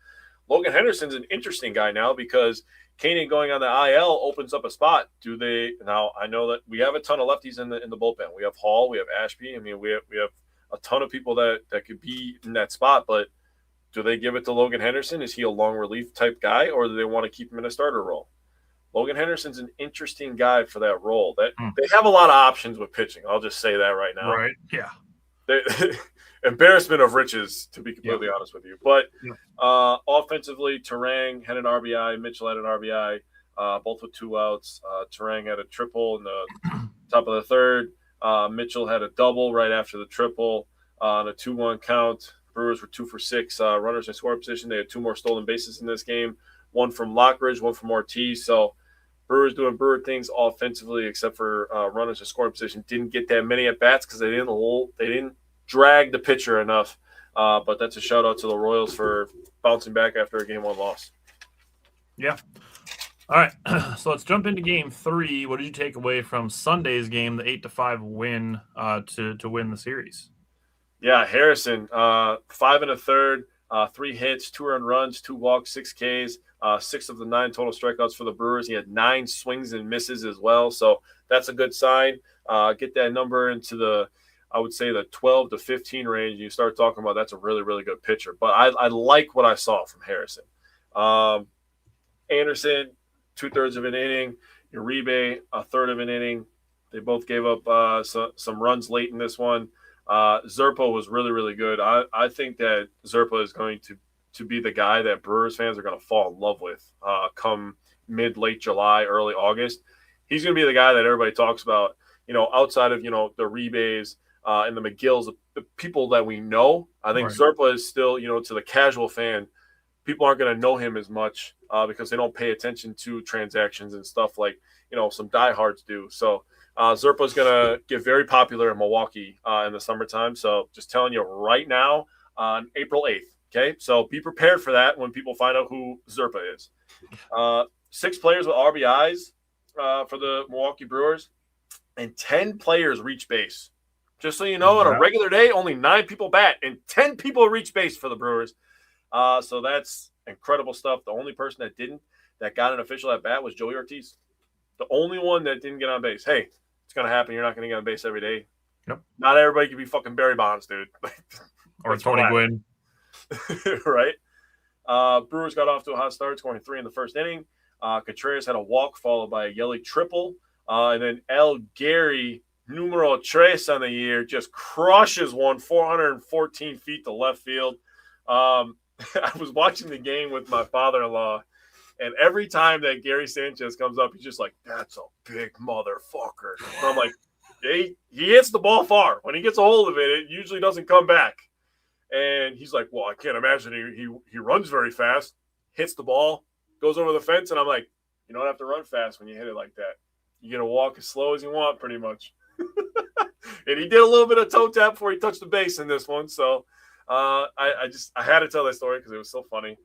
Logan Henderson's an interesting guy now because Koenig going on the IL opens up a spot. Now I know that we have a ton of lefties in the bullpen. We have Hall, we have Ashby. I mean, we have a ton of people that could be in that spot, but do they give it to Logan Henderson? Is he a long relief type guy, or do they want to keep him in a starter role? Logan Henderson's an interesting guy for that role. They have a lot of options with pitching. I'll just say that right now. Right. Yeah. Embarrassment of riches, to be completely honest with you. But offensively, Terang had an RBI. Mitchell had an RBI, both with 2 outs. Terang had a triple in the top of the third. Mitchell had a double right after the triple on a 2-1 count. Brewers were 2 for 6 runners in scoring position. They had 2 more stolen bases in this game, 1 from Lockridge, 1 from Ortiz. So Brewers doing Brewer things offensively, except for runners in scoring position. Didn't get that many at bats because they didn't drag the pitcher enough. But that's a shout out to the Royals for bouncing back after a Game 1 loss. Yeah. All right. So let's jump into Game 3. What did you take away from Sunday's game, the 8-5 win to win the series? Yeah, Harrison, 5 1/3, 3 hits, 2 earned runs, 2 walks, 6 Ks. 6 of the 9 total strikeouts for the Brewers. He had 9 swings and misses as well, so that's a good sign. Get that number into the 12 to 15 range. You start talking about that's a really, really good pitcher. But I like what I saw from Harrison. Anderson, 2/3 of an inning. Uribe, 1/3 of an inning. They both gave up some runs late in this one. Zerpa was really, really good. I think that Zerpa is going to be the guy that Brewers fans are going to fall in love with come mid-late July, early August. He's going to be the guy that everybody talks about, outside of, the Rebes and the McGills, the people that we know. I think Zerpa is still, to the casual fan, people aren't going to know him as much because they don't pay attention to transactions and stuff like, some diehards do. So Zerpa is going to get very popular in Milwaukee in the summertime. So just telling you right now on April 8th. Okay, so be prepared for that when people find out who Zerpa is. 6 players with RBIs for the Milwaukee Brewers, and 10 players reach base. Just so you know, on a regular day, only 9 people bat, and 10 people reach base for the Brewers. So that's incredible stuff. The only person that got an official at bat was Joey Ortiz. The only one that didn't get on base. Hey, it's going to happen. You're not going to get on base every day. Yep. Not everybody can be fucking Barry Bonds, dude. Or Tony Gwynn. Right? Brewers got off to a hot start, scoring 3 in the first inning. Contreras had a walk followed by a Yelly triple. And then El Gary, numero tres on the year, just crushes one 414 feet to left field. I was watching the game with my father-in-law, and every time that Gary Sanchez comes up, he's just like, that's a big motherfucker. And I'm like, he hits the ball far. When he gets a hold of it, it usually doesn't come back. And he's like, well, I can't imagine he runs very fast, hits the ball, goes over the fence. And I'm like, you don't have to run fast when you hit it like that. You get to walk as slow as you want, pretty much. And he did a little bit of toe tap before he touched the base in this one. So I had to tell that story because it was so funny.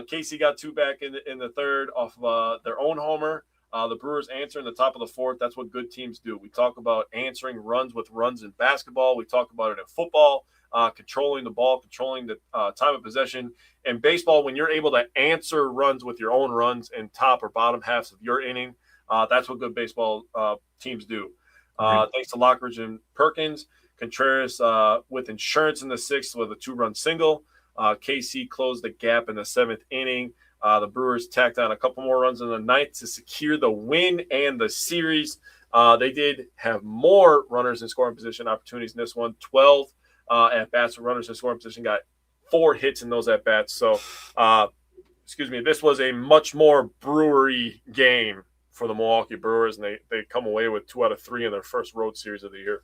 Casey got 2 back in the third off their own homer. The Brewers answer in the top of the fourth. That's what good teams do. We talk about answering runs with runs in basketball. We talk about it in football, controlling the ball, controlling the time of possession. In baseball, when you're able to answer runs with your own runs in top or bottom halves of your inning, that's what good baseball teams do. Thanks to Lockridge and Perkins. Contreras with insurance in the 6th with a 2-run single. KC closed the gap in the 7th inning. The Brewers tacked on a couple more runs in the 9th to secure the win and the series. They did have more runners in scoring position opportunities in this one. 12 at-bats with runners in scoring position, got 4 hits in those at-bats. So, this was a much more brewery game for the Milwaukee Brewers, and they come away with 2 out of 3 in their first road series of the year.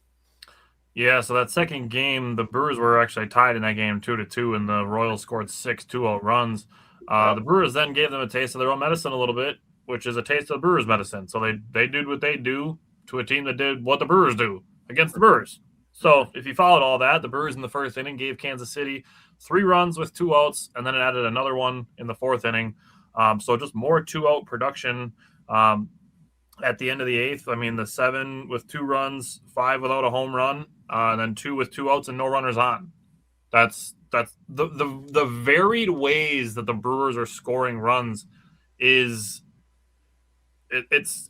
Yeah, so that second game, the Brewers were actually tied in that game 2-2, and the Royals scored 6 2-0 runs. The Brewers then gave them a taste of their own medicine a little bit, which is a taste of the Brewers' medicine. So they did what they do to a team that did what the Brewers do against the Brewers. So if you followed all that, the Brewers in the first inning gave Kansas City 3 runs with 2 outs, and then it added another one in the 4th inning. So just more 2-out production at the end of the 8th. I mean, the 7 with 2 runs, 5 without a home run, and then 2 with 2 outs and no runners on. That's the varied ways that the Brewers are scoring runs is it's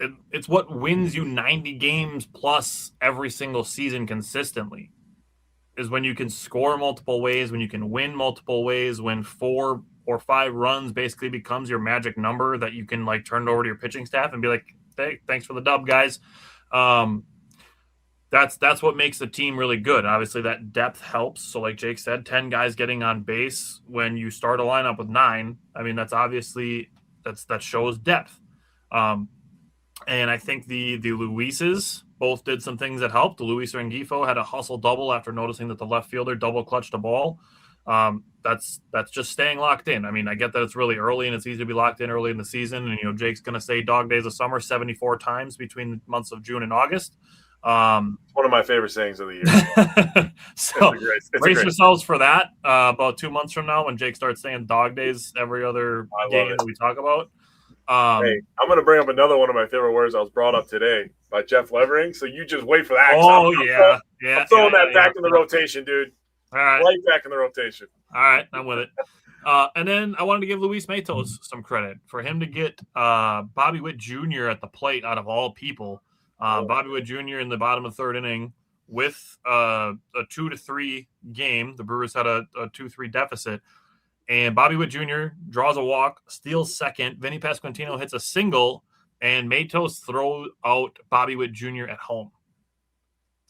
what wins you 90 games plus every single season consistently, is when you can score multiple ways, when you can win multiple ways, when 4 or 5 runs basically becomes your magic number that you can like turn it over to your pitching staff and be like, hey, thanks for the dub, guys. That's what makes the team really good. Obviously, that depth helps. So, like Jake said, 10 guys getting on base when you start a lineup with 9. I mean, that's obviously that shows depth. And I think the Luises both did some things that helped. Luis Rengifo had a hustle double after noticing that the left fielder double clutched a ball. That's just staying locked in. I mean, I get that it's really early and it's easy to be locked in early in the season. And Jake's going to say dog days of summer 74 times between the months of June and August. It's one of my favorite sayings of the year. So brace yourselves for that about 2 months from now when Jake starts saying dog days every other game that we talk about. Hey, I'm going to bring up another one of my favorite words that was brought up today by Jeff Levering. So you just wait for that. Oh, I'm throwing that back in the rotation, dude. All right. Right back in the rotation. All right, I'm with it. And then I wanted to give Luis Matos some credit for him to get Bobby Witt Jr. at the plate out of all people. Bobby Witt Jr. in the bottom of the 3rd inning with a 2-3 game. The Brewers had a 2-3 deficit. And Bobby Witt Jr. draws a walk, steals second. Vinny Pasquantino hits a single, and Matos throws out Bobby Witt Jr. at home.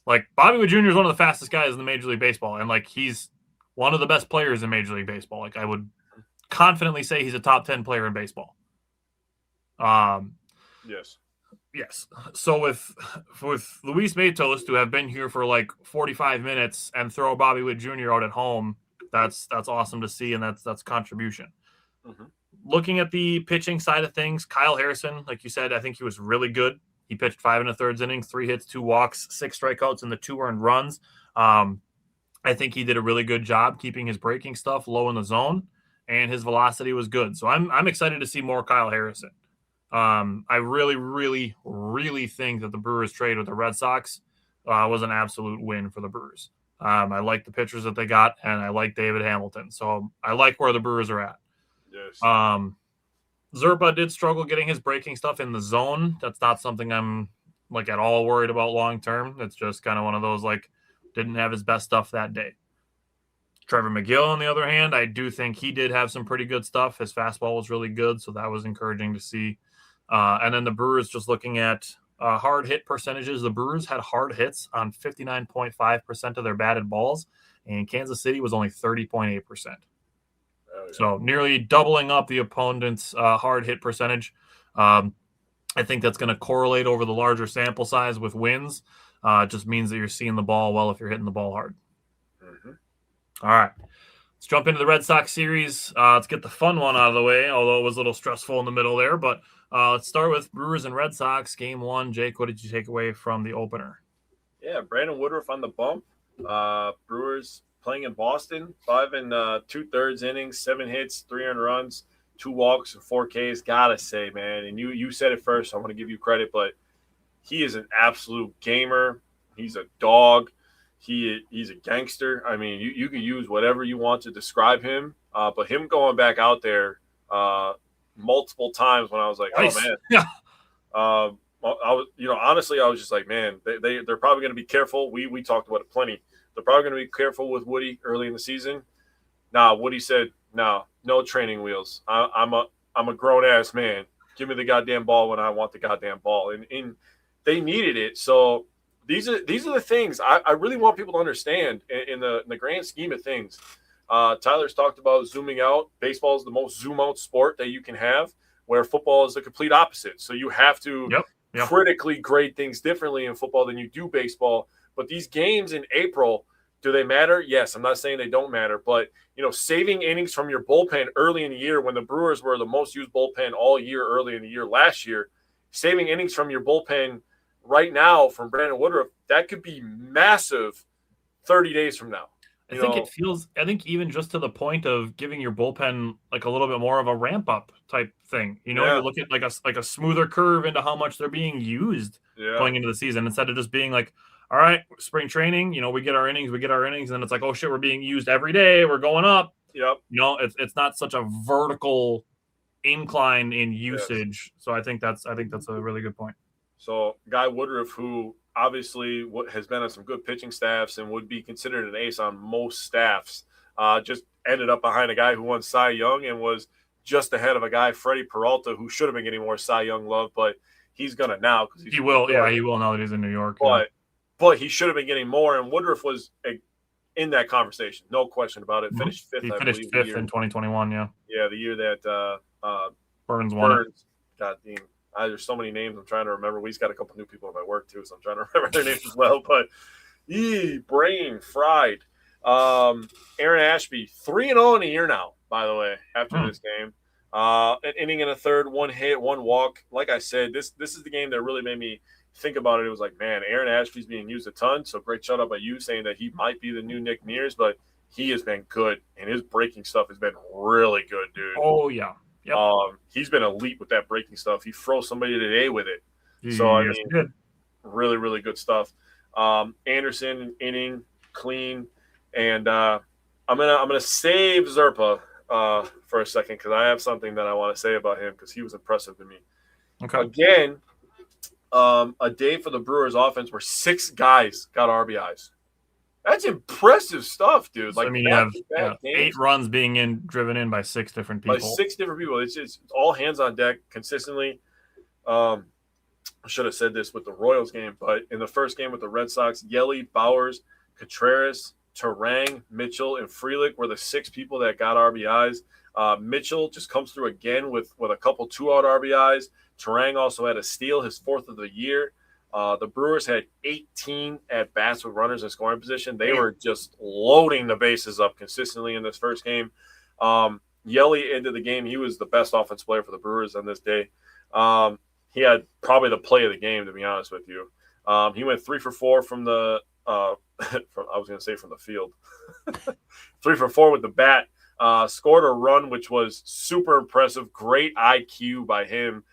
Like, Bobby Witt Jr. is one of the fastest guys in the Major League Baseball, and, like, he's one of the best players in Major League Baseball. Like, I would confidently say he's a top 10 player in baseball. Yes. So with Luis Matos to have been here for, like, 45 minutes and throw Bobby Witt Jr. out at home, that's awesome to see, and that's contribution. Mm-hmm. Looking at the pitching side of things, Kyle Harrison, like you said, I think he was really good. He pitched 5 1/3 innings, 3 hits, 2 walks, 6 strikeouts, and the 2 earned runs. I think he did a really good job keeping his breaking stuff low in the zone, and his velocity was good. So I'm excited to see more Kyle Harrison. I really, really, really think that the Brewers trade with the Red Sox was an absolute win for the Brewers. I like the pitchers that they got, and I like David Hamilton. So I like where the Brewers are at. Yes. Zerpa did struggle getting his breaking stuff in the zone. That's not something I'm like at all worried about long term. It's just kind of one of those, like, didn't have his best stuff that day. Trevor McGill, on the other hand, I do think he did have some pretty good stuff. His fastball was really good, so that was encouraging to see. And then the Brewers, just looking at hard hit percentages, the Brewers had hard hits on 59.5% of their batted balls, and Kansas City was only 30.8%. Oh, yeah. So nearly doubling up the opponent's hard hit percentage. I think that's going to correlate over the larger sample size with wins. It just means that you're seeing the ball well if you're hitting the ball hard. Mm-hmm. All right. Let's jump into the Red Sox series. Let's get the fun one out of the way, although it was a little stressful in the middle there. But let's start with Brewers and Red Sox. Game 1. Jake, what did you take away from the opener? Yeah, Brandon Woodruff on the bump. Brewers playing in Boston, 5 and 2/3 innings, 7 hits, 3 earned runs, 2 walks, and 4 Ks. Gotta say, man, and you said it first. So I want to give you credit, but he is an absolute gamer. He's a dog. He's a gangster. I mean, you can use whatever you want to describe him, but him going back out there multiple times when I was like, nice. oh man, yeah. I was, honestly, I was just like, man, they're probably going to be careful. We talked about it plenty. They're probably going to be careful with Woody early in the season. Nah, Woody said, no training wheels. I'm a grown ass man. Give me the goddamn ball when I want the goddamn ball, and they needed it. So these are the things I really want people to understand in the grand scheme of things. Tyler's talked about zooming out. Baseball is the most zoom out sport that you can have, where football is the complete opposite. So you have to critically grade things differently in football than you do baseball. But these games in April, do they matter? Yes. I'm not saying they don't matter, but saving innings from your bullpen early in the year when the Brewers were the most used bullpen all year early in the year last year, saving innings from your bullpen right now from Brandon Woodruff, that could be massive 30 days from now. I think even just to the point of giving your bullpen like a little bit more of a ramp up type thing. You look at like a smoother curve into how much they're being used going into the season instead of just being like, all right, spring training, we get our innings, and then it's like, oh shit, we're being used every day, we're going up. Yep. It's not such a vertical incline in usage. Yes. So I think that's a really good point. So Guy Woodruff, who obviously has been on some good pitching staffs and would be considered an ace on most staffs, just ended up behind a guy who won Cy Young and was just ahead of a guy, Freddie Peralta, who should have been getting more Cy Young love, but he's going to now. He will now that he's in New York. But he should have been getting more, and Woodruff was in that conversation, no question about it. Finished fifth, he finished fifth in 2021, yeah. Yeah, the year that Burns won it. God damn. There's so many names I'm trying to remember. We just got a couple new people at my work too, so I'm trying to remember their names as well. But brain fried. Aaron Ashby, 3-0 in a year now, by the way, after this game. An inning and a third, 1 hit, 1 walk. Like I said, this is the game that really made me think about it. It was like, man, Aaron Ashby's being used a ton. So great shout out by you saying that he might be the new Nick Mears, but he has been good, and his breaking stuff has been really good, dude. Oh yeah. Yep. He's been elite with that breaking stuff. He froze somebody today with it. So really, really good stuff. Anderson inning clean, and I'm gonna save Zerpa for a second because I have something that I want to say about him because he was impressive to me. Okay. Again, a day for the Brewers offense where 6 guys got RBIs. That's impressive stuff, dude. Like, you have 8 runs being driven in by 6 different people. By 6 different people. It's all hands on deck consistently. I should have said this with the Royals game, but in the first game with the Red Sox, Yelly, Bowers, Contreras, Terang, Mitchell, and Frelick were the 6 people that got RBIs. Mitchell just comes through again with a couple 2-out RBIs. Terang also had a steal, his 4th of the year. The Brewers had 18 at-bats with runners in scoring position. They were just loading the bases up consistently in this first game. Yelly ended the game. He was the best offensive player for the Brewers on this day. He had probably the play of the game, to be honest with you. He went 3 for 4 from the from the field. 3 for 4 with the bat. Scored a run, which was super impressive. Great IQ by him.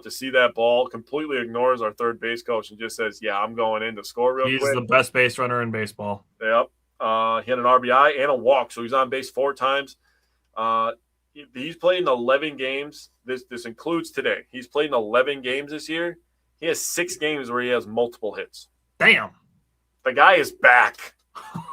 To see that ball, completely ignores our third base coach and just says, yeah, I'm going in to score real quick. He's the best base runner in baseball. Yep. He had an RBI and a walk, so he's on base 4 times. He's played in 11 games. This includes today. He's played in 11 games this year. He has 6 games where he has multiple hits. Damn. The guy is back.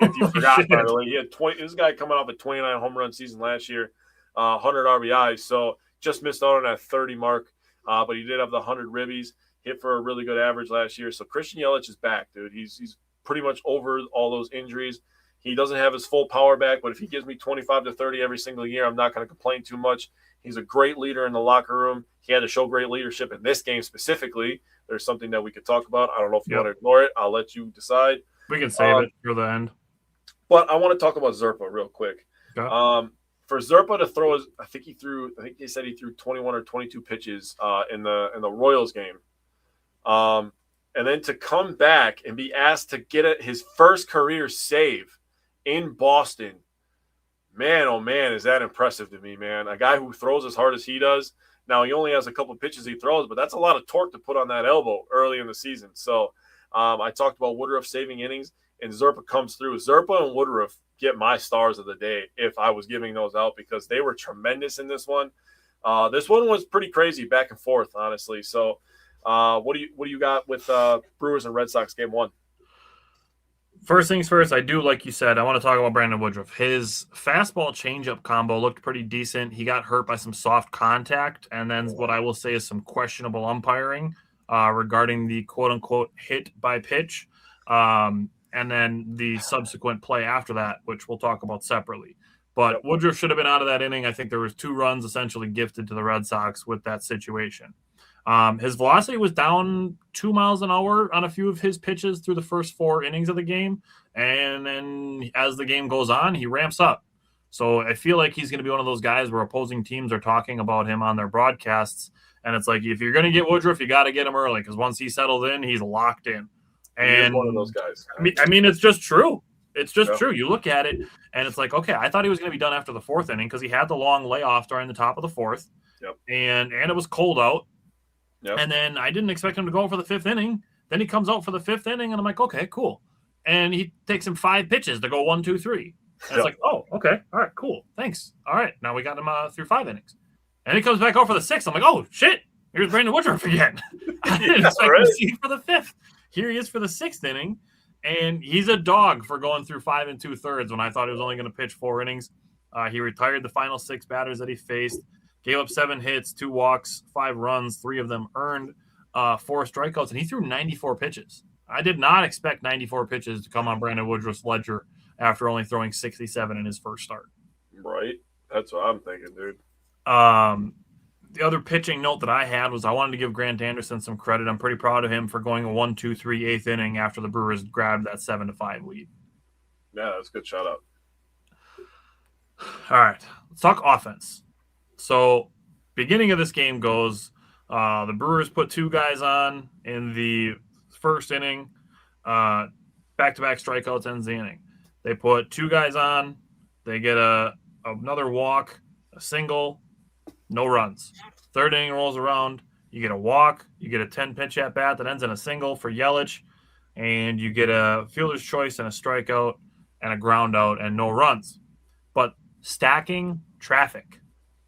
If you forgot, by the way, he had 20. This guy coming off a 29 home run season last year, 100 RBIs. So just missed out on that 30 mark. But he did have the 100 ribbies, hit for a really good average last year. So Christian Yelich is back, dude. He's pretty much over all those injuries. He doesn't have his full power back, but if he gives me 25 to 30 every single year, I'm not going to complain too much. He's a great leader in the locker room. He had to show great leadership in this game specifically. There's something that we could talk about. I don't know if you want to ignore it. I'll let you decide. We can save it for the end. But I want to talk about Zerpa real quick. Okay. For Zerpa to throw, I think he said he threw 21 or 22 pitches in the Royals game. And then to come back and be asked to get his first career save in Boston, man, oh man, is that impressive to me, man. A guy who throws as hard as he does. Now, he only has a couple of pitches he throws, but that's a lot of torque to put on that elbow early in the season. So I talked about Woodruff saving innings, and Zerpa comes through. Zerpa and Woodruff get my stars of the day if I was giving those out, because they were tremendous in this one. This one was pretty crazy back and forth, honestly. So what do you got with Brewers and Red Sox game 1? First things first, I do, like you said, I want to talk about Brandon Woodruff. His fastball changeup combo looked pretty decent. He got hurt by some soft contact, and then what I will say is some questionable umpiring regarding the quote-unquote hit by pitch, and then the subsequent play after that, which we'll talk about separately. But Woodruff should have been out of that inning. I think there was 2 runs essentially gifted to the Red Sox with that situation. His velocity was down 2 miles an hour on a few of his pitches through the first 4 innings of the game. And then as the game goes on, he ramps up. So I feel like he's going to be one of those guys where opposing teams are talking about him on their broadcasts. And it's like, if you're going to get Woodruff, you got to get him early, because once he settles in, he's locked in. And he's one of those guys. I mean, it's just true. It's just true. You look at it, and it's like, okay, I thought he was going to be done after the 4th inning because he had the long layoff during the top of the 4th. Yep. And it was cold out. Yep. And then I didn't expect him to go for the 5th inning. Then he comes out for the 5th inning, and I'm like, okay, cool. And he takes him 5 pitches to go 1, 2, 3. And it's like, oh, okay, all right, cool, thanks. All right, now we got him through 5 innings. And he comes back out for the 6th. I'm like, oh, shit, here's Brandon Woodruff again. I didn't expect him to see for the 5th. Here he is for the 6th inning, and he's a dog for going through 5 2/3 when I thought he was only going to pitch 4 innings. He retired the final 6 batters that he faced. Gave up 7 hits, 2 walks, 5 runs, 3 of them earned, 4 strikeouts, and he threw 94 pitches. I did not expect 94 pitches to come on Brandon Woodruff's ledger after only throwing 67 in his first start. Right. That's what I'm thinking, dude. The other pitching note that I had was I wanted to give Grant Anderson some credit. I'm pretty proud of him for going a 1, 2, 3, 8th inning after the Brewers grabbed that 7-5 lead. Yeah, that's a good shout out. All right, let's talk offense. So, beginning of this game goes, the Brewers put 2 guys on in the first inning. Back-to-back strikeouts ends the inning. They put 2 guys on. They get another walk, a single, no runs. 3rd inning rolls around. You get a walk. You get a 10-pitch at-bat that ends in a single for Yelich. And you get a fielder's choice and a strikeout and a ground out and no runs. But stacking traffic.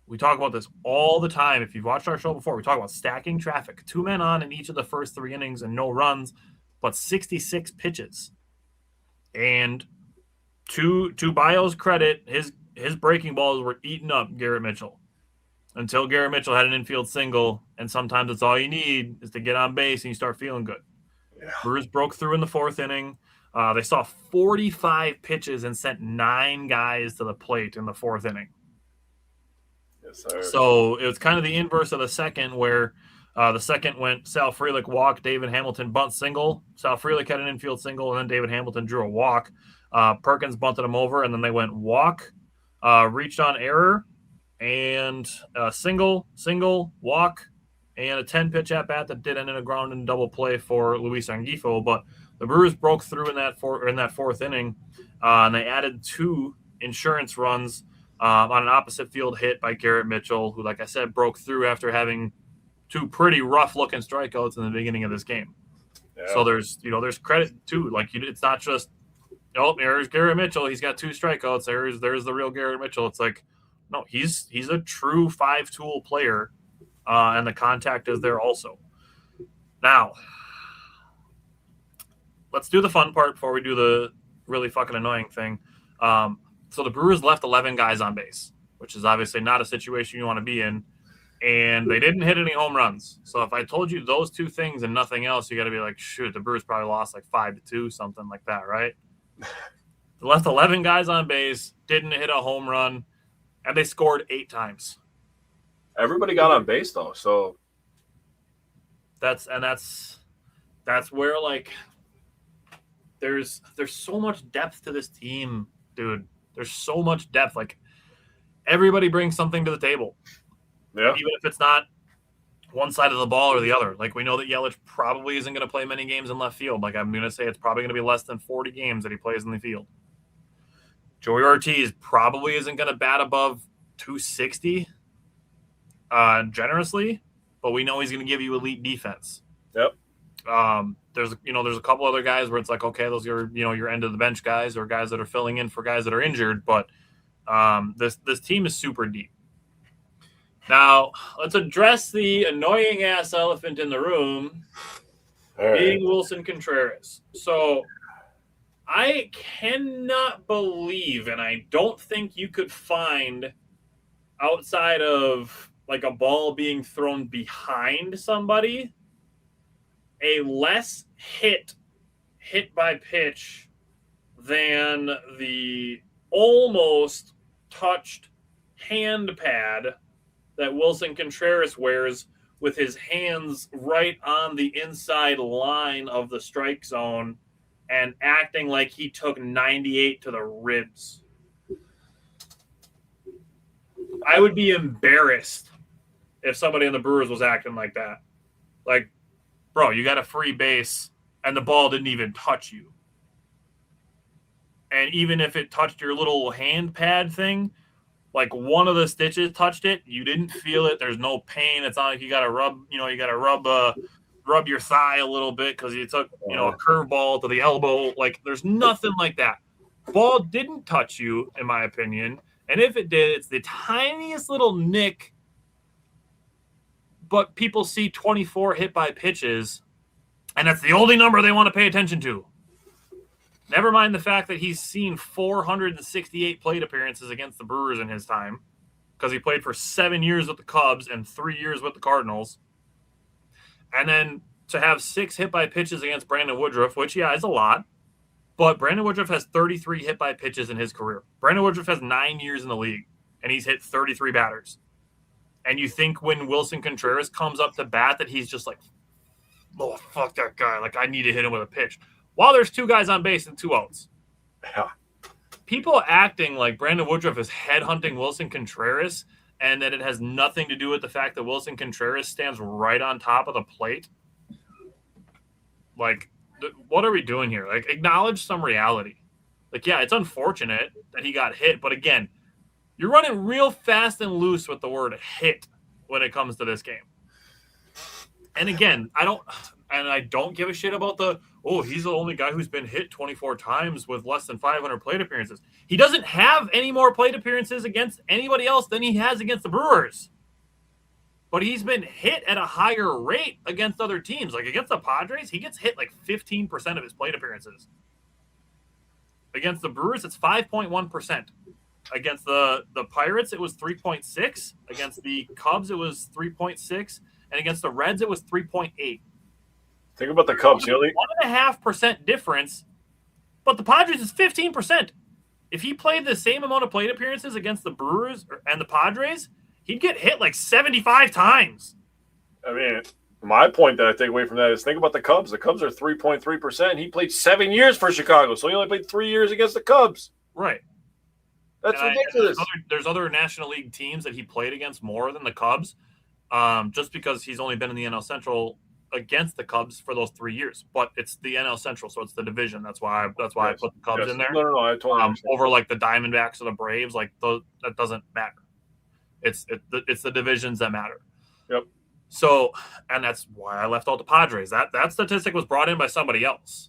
We talk about this all the time. If you've watched our show before, we talk about stacking traffic. 2 men on in each of the first 3 innings and no runs, but 66 pitches. And to Bio's credit, his breaking balls were eating up Garrett Mitchell until Garrett Mitchell had an infield single, and sometimes it's all you need is to get on base and you start feeling good. Yeah. Brewers broke through in the 4th inning. They saw 45 pitches and sent 9 guys to the plate in the 4th inning. Yes, sir. So it was kind of the inverse of the second, where the second went Sal Frelick walk, David Hamilton bunt single. Sal Frelick had an infield single, and then David Hamilton drew a walk. Perkins bunted him over, and then they went walk, reached on error, and single, walk, and a 10-pitch at-bat that did end in a ground and double play for Luis Angifo. But the Brewers broke through in that 4th inning, and they added 2 insurance runs on an opposite field hit by Garrett Mitchell, who, like I said, broke through after having 2 pretty rough-looking strikeouts in the beginning of this game. Yeah. So there's credit too. Like, it's not just, there's Garrett Mitchell. He's got 2 strikeouts. There's the real Garrett Mitchell. It's like, no, he's a true 5-tool player, and the contact is there also. Now, let's do the fun part before we do the really fucking annoying thing. So the Brewers left 11 guys on base, which is obviously not a situation you want to be in, and they didn't hit any home runs. So if I told you those 2 things and nothing else, you got to be like, shoot, the Brewers probably lost like 5-2, something like that, right? They left 11 guys on base, didn't hit a home run, and they scored 8 times. Everybody got on base though, so that's where, like, there's so much depth to this team dude, there's so much depth. Like, everybody brings something to the table. Yeah. Even if it's not one side of the ball or the other. Like, we know that Yelich probably isn't going to play many games in left field. Like, I'm going to say it's probably going to be less than 40 games that he plays in the field. Joey Ortiz probably isn't going to bat above 260 generously, but we know he's going to give you elite defense. Yep. There's a couple other guys where it's like, okay, those are, your end of the bench guys or guys that are filling in for guys that are injured, but this team is super deep. Now, let's address the annoying-ass elephant in the room, being Wilson Contreras. So, I cannot believe, and I don't think you could find, outside of, like, a ball being thrown behind somebody, a less hit by pitch than the almost touched hand pad that Wilson Contreras wears with his hands right on the inside line of the strike zone and acting like he took 98 to the ribs. I would be embarrassed if somebody in the Brewers was acting like that. Like, bro, you got a free base and the ball didn't even touch you. And even if it touched your little hand pad thing, like one of the stitches touched it, you didn't feel it. There's no pain. It's not like you got to rub your thigh a little bit because you took, a curveball to the elbow. Like, there's nothing like that. Ball didn't touch you, in my opinion. And if it did, it's the tiniest little nick. But people see 24 hit by pitches, and that's the only number they want to pay attention to. Never mind the fact that he's seen 468 plate appearances against the Brewers in his time, because he played for 7 years with the Cubs and 3 years with the Cardinals. And then to have 6 hit by pitches against Brandon Woodruff, which, yeah, is a lot. But Brandon Woodruff has 33 hit by pitches in his career. Brandon Woodruff has 9 years in the league, and he's hit 33 batters. And you think when Wilson Contreras comes up to bat that he's just like, oh, fuck that guy. Like, I need to hit him with a pitch. While there's 2 guys on base and 2 outs. Yeah. People acting like Brandon Woodruff is headhunting Wilson Contreras and that it has nothing to do with the fact that Wilson Contreras stands right on top of the plate. Like, what are we doing here? Like, acknowledge some reality. Like, yeah, it's unfortunate that he got hit, but again, you're running real fast and loose with the word hit when it comes to this game. And again, I don't give a shit about he's the only guy who's been hit 24 times with less than 500 plate appearances. He doesn't have any more plate appearances against anybody else than he has against the Brewers. But he's been hit at a higher rate against other teams. Like, against the Padres, he gets hit like 15% of his plate appearances. Against the Brewers, it's 5.1%. Against the Pirates, it was 3.6. Against the Cubs, it was 3.6. And against the Reds, it was 3.8. Think about the Cubs. 1.5% difference, but the Padres is 15%. If he played the same amount of plate appearances against the Brewers and the Padres, he'd get hit like 75 times. I mean, my point that I take away from that is think about the Cubs. The Cubs are 3.3%. He played 7 years for Chicago, so he only played 3 years against the Cubs. Right. That's ridiculous. There's other National League teams that he played against more than the Cubs, just because he's only been in the NL Central against the Cubs for those 3 years. But it's the NL Central, so it's the division. That's why I put the Cubs in there. No, I totally understand. Over like the Diamondbacks or the Braves, like that doesn't matter. It's the divisions that matter. Yep. So, and that's why I left out the Padres. That statistic was brought in by somebody else.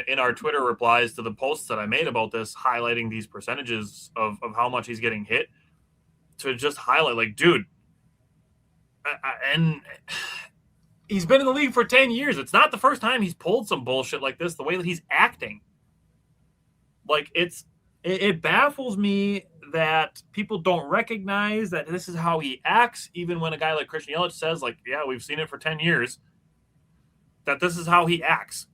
In our Twitter replies to the posts that I made about this, highlighting these percentages of how much he's getting hit, to just highlight, like, dude, and he's been in the league for 10 years. It's not the first time he's pulled some bullshit like this, the way that he's acting. Like, it baffles me that people don't recognize that this is how he acts, even when a guy like Christian Yelich says, like, yeah, we've seen it for 10 years, that this is how he acts.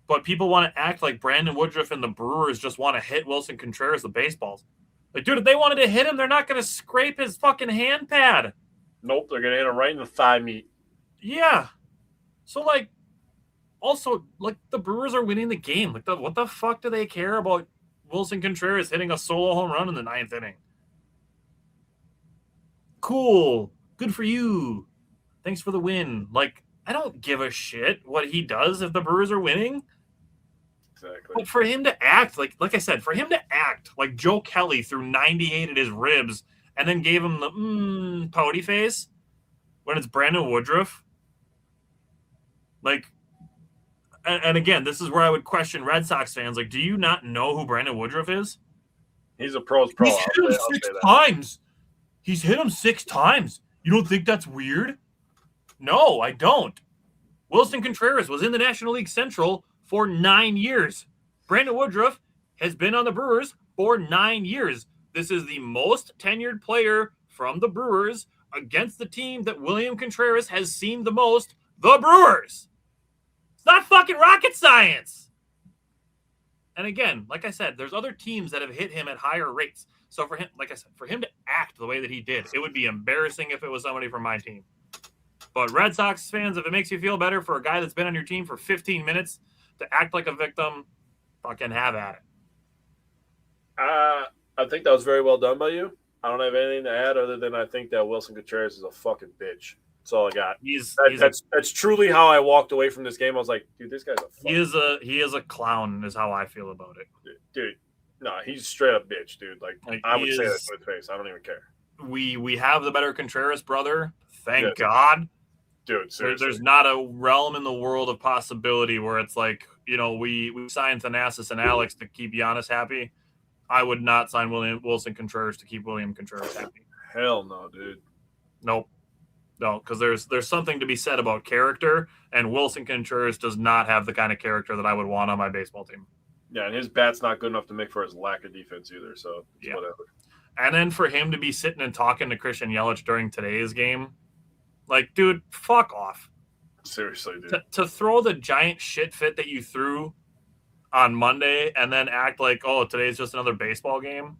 But people want to act like Brandon Woodruff and the Brewers just want to hit Wilson Contreras with baseballs. Like, dude, if they wanted to hit him, they're not going to scrape his fucking hand pad. Nope, they're going to hit him right in the thigh meat. Yeah. So, like, also, like, the Brewers are winning the game. Like, what the fuck do they care about Wilson Contreras hitting a solo home run in the 9th inning. Cool. Good for you. Thanks for the win. Like, I don't give a shit what he does if the Brewers are winning. Exactly. But for him to act, like I said, for him to act like Joe Kelly threw 98 at his ribs and then gave him the pouty face when it's Brandon Woodruff. Like, and again, this is where I would question Red Sox fans. Like, do you not know who Brandon Woodruff is? He's a pro's pro. He's hit him 6 times. He's hit him 6 times. You don't think that's weird? No, I don't. Wilson Contreras was in the National League Central for 9 years. Brandon Woodruff has been on the Brewers for 9 years. This is the most tenured player from the Brewers against the team that William Contreras has seen the most, the Brewers. It's not fucking rocket science. And again, like I said, there's other teams that have hit him at higher rates. So for him, like I said, for him to act the way that he did, it would be embarrassing if it was somebody from my team. But Red Sox fans, if it makes you feel better for a guy that's been on your team for 15 minutes to act like a victim, fucking have at it. I think that was very well done by you. I don't have anything to add other than I think that Wilson Contreras is a fucking bitch. That's all I got. That's truly how I walked away from this game. I was like, dude, this guy's a fucking he is a clown is how I feel about it. Dude, no, he's straight up bitch, dude. Like I would say that to his face. I don't even care. We have the better Contreras brother. Thank God. Dude, seriously. There's not a realm in the world of possibility where it's like, you know, we signed Thanasis and Alex to keep Giannis happy. I would not sign Wilson Contreras to keep William Contreras happy. Hell no, dude. Nope. No, because there's something to be said about character, and Wilson Contreras does not have the kind of character that I would want on my baseball team. Yeah, and his bat's not good enough to make for his lack of defense either, so yeah. Whatever. And then for him to be sitting and talking to Christian Yelich during today's game, like, dude, fuck off. Seriously, dude. To throw the giant shit fit that you threw on Monday and then act like, oh, today's just another baseball game.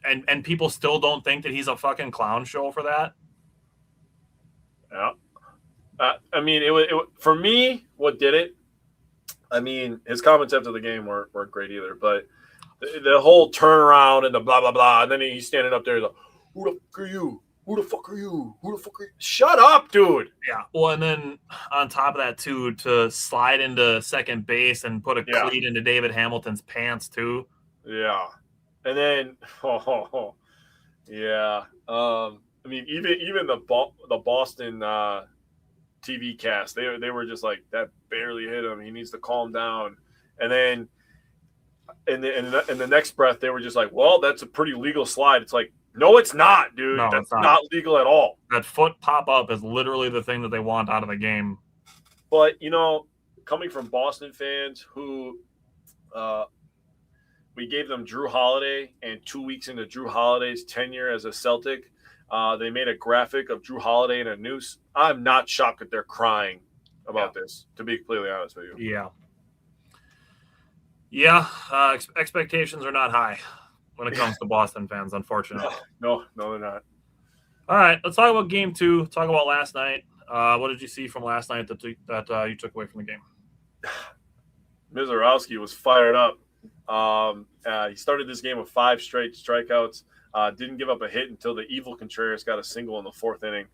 And people still don't think that he's a fucking clown show for that. Yeah. I mean, it for me, what did it? I mean, his comments after the game weren't great either, but the whole turnaround and the blah, blah, blah, and then he's standing up there like, who the fuck are you? Who the fuck are you? Who the fuck are you? Shut up, dude. Yeah. Well, and then on top of that, too, to slide into second base and put a cleat into David Hamilton's pants, too. Yeah. And then, yeah. I mean, even the Boston TV cast, they were just like, that barely hit him. He needs to calm down. And then in the next breath, they were just like, well, that's a pretty legal slide. It's like, no, it's not, dude. No, that's not legal at all. That foot pop-up is literally the thing that they want out of the game. But, you know, coming from Boston fans who we gave them Drew Holiday, and 2 weeks into Drew Holiday's tenure as a Celtic, they made a graphic of Drew Holiday in a noose. I'm not shocked that they're crying about this, to be completely honest with you. Yeah. Yeah, expectations are not high when it comes to Boston fans, unfortunately. No, they're not. All right, let's talk about game 2. Talk about last night. What did you see from last night that you took away from the game? Mizorowski was fired up. He started this game with 5 straight strikeouts. Didn't give up a hit until the evil Contreras got a single in the 4th inning.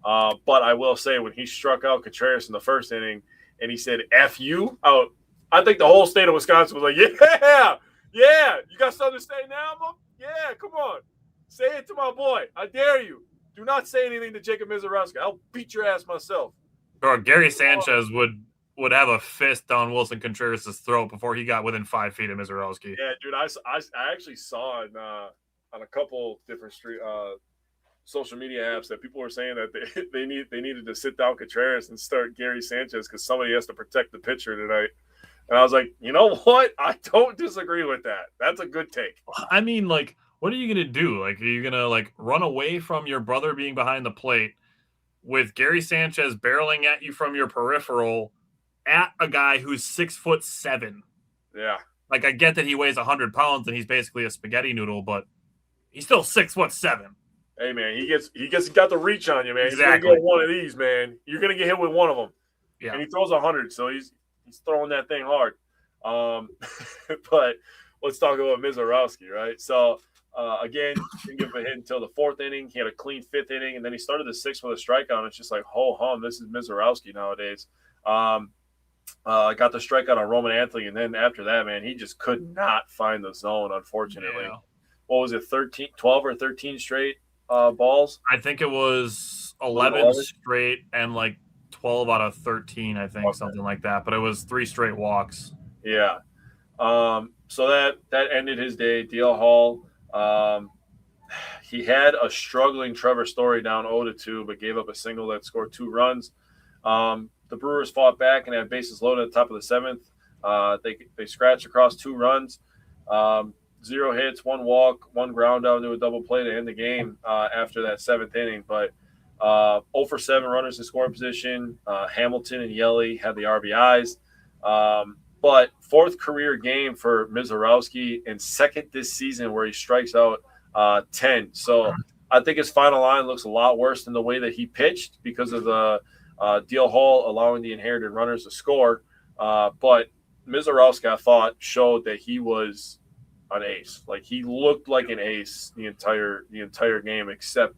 But I will say, when he struck out Contreras in the 1st inning and he said F you out, I think the whole state of Wisconsin was like, yeah, you got something to say now, Mom? Yeah, come on. Say it to my boy. I dare you. Do not say anything to Jacob Mizorowski. I'll beat your ass myself. Bro, Gary Sanchez would have a fist down Wilson Contreras' throat before he got within 5 feet of Mizorowski. Yeah, dude, I actually saw it on a couple different social media apps that people were saying that they needed to sit down Contreras and start Gary Sanchez because somebody has to protect the pitcher tonight. And I was like, you know what? I don't disagree with that. That's a good take. I mean, like, what are you going to do? Like, are you going to, like, run away from your brother being behind the plate with Gary Sanchez barreling at you from your peripheral at a guy who's 6'7"? Yeah. Like, I get that he weighs 100 pounds and he's basically a spaghetti noodle, but he's still 6'7". Hey, man, he got the reach on you, man. Exactly. He's going to get one of these, man. You're going to get hit with one of them. Yeah. And he throws 100, so he's throwing that thing hard. But let's talk about Mizorowski, right? So, again, didn't give him a hit until the 4th inning. He had a clean 5th inning, and then he started the 6th with a strikeout. And it's just like, ho hum, this is Mizorowski nowadays. Got the strikeout on Roman Anthony, and then after that, man, he just could not find the zone, unfortunately. Yeah. What was it, 12 or 13 straight balls? I think it was 11 straight and like 12 out of 13, I think, something like that. But it was 3 straight walks. Yeah. So that ended his day. DL Hall, he had a struggling Trevor Story down 0-2, but gave up a single that scored 2 runs. The Brewers fought back and had bases loaded at the top of the 7th. They scratched across 2 runs, 0 hits, 1 walk, 1 ground out into a double play to end the game after that 7th inning. But 0 for 7 runners in scoring position. Hamilton and Yelly had the RBIs. But 4th career game for Mizorowski and 2nd this season where he strikes out 10. So I think his final line looks a lot worse than the way that he pitched because of the DL Hall allowing the inherited runners to score. But Mizorowski, I thought, showed that he was an ace. Like, he looked like an ace the entire game except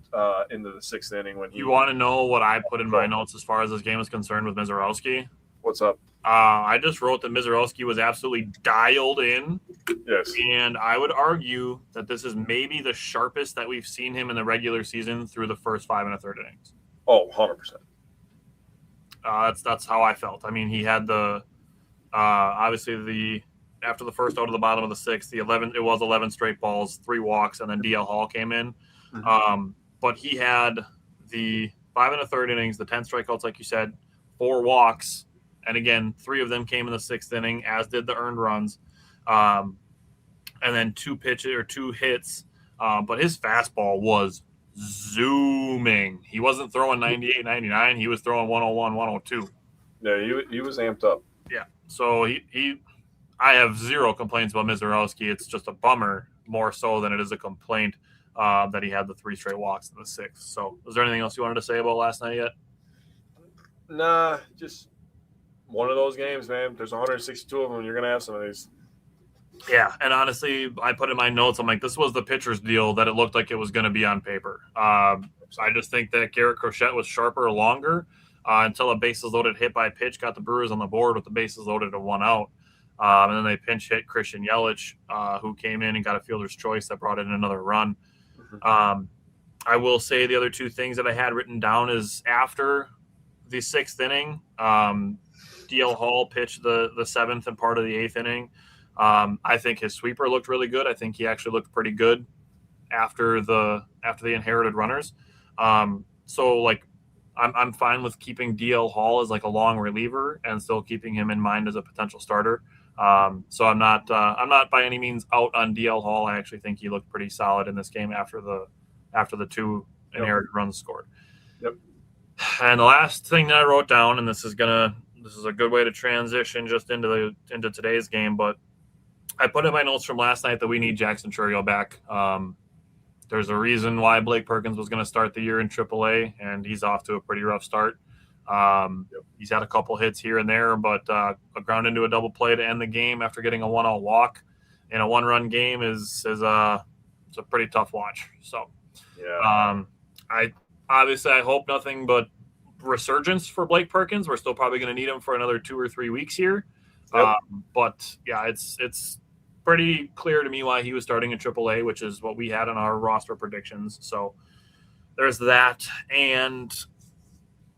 into the 6th inning when he. You want to know what I put in my notes as far as this game is concerned with Mizorowski? What's up? I just wrote that Mizorowski was absolutely dialed in. Yes. And I would argue that this is maybe the sharpest that we've seen him in the regular season through the first 5 1/3 innings. Oh, 100%. That's how I felt. I mean, he had the obviously after the first out of the bottom of the 6th, it was 11 straight balls, 3 walks, and then DL Hall came in. Mm-hmm. But he had the 5 1/3 innings, the 10 strikeouts, like you said, 4 walks, and again, 3 of them came in the 6th inning, as did the earned runs, and then 2 hits. But his fastball was zooming. He wasn't throwing 98, 99. He was throwing 101, 102. Yeah, he was amped up. Yeah. So I have 0 complaints about Mizorowski. It's just a bummer more so than it is a complaint that he had the 3 straight walks in the 6th. So was there anything else you wanted to say about last night yet? Nah, just one of those games, man. There's 162 of them. You're going to have some of these. Yeah, and honestly, I put in my notes, I'm like, this was the pitcher's deal that it looked like it was going to be on paper. I just think that Garrett Crochet was sharper longer until a bases loaded hit by pitch got the Brewers on the board with the bases loaded to 1 out. And then they pinch hit Christian Yelich, who came in and got a fielder's choice that brought in another run. I will say the other 2 things that I had written down is after the 6th inning, DL Hall pitched the 7th and part of the 8th inning. I think his sweeper looked really good. I think he actually looked pretty good after the inherited runners. So like I'm fine with keeping DL Hall as like a long reliever and still keeping him in mind as a potential starter. So I'm not by any means out on DL Hall. I actually think he looked pretty solid in this game after the 2 inherited runs scored. Yep. And the last thing that I wrote down, and this is a good way to transition just into today's game, but I put in my notes from last night that we need Jackson Chourio back. There's a reason why Blake Perkins was going to start the year in AAA, and he's off to a pretty rough start. He's had a couple hits here and there, but a ground into a double play to end the game after getting a 1-out walk in a 1-run game is a pretty tough watch. So, yeah. I hope nothing but resurgence for Blake Perkins. We're still probably going to need him for another 2 or 3 weeks here. Yep. But yeah, it's pretty clear to me why he was starting in AAA, which is what we had on our roster predictions. So there's that. And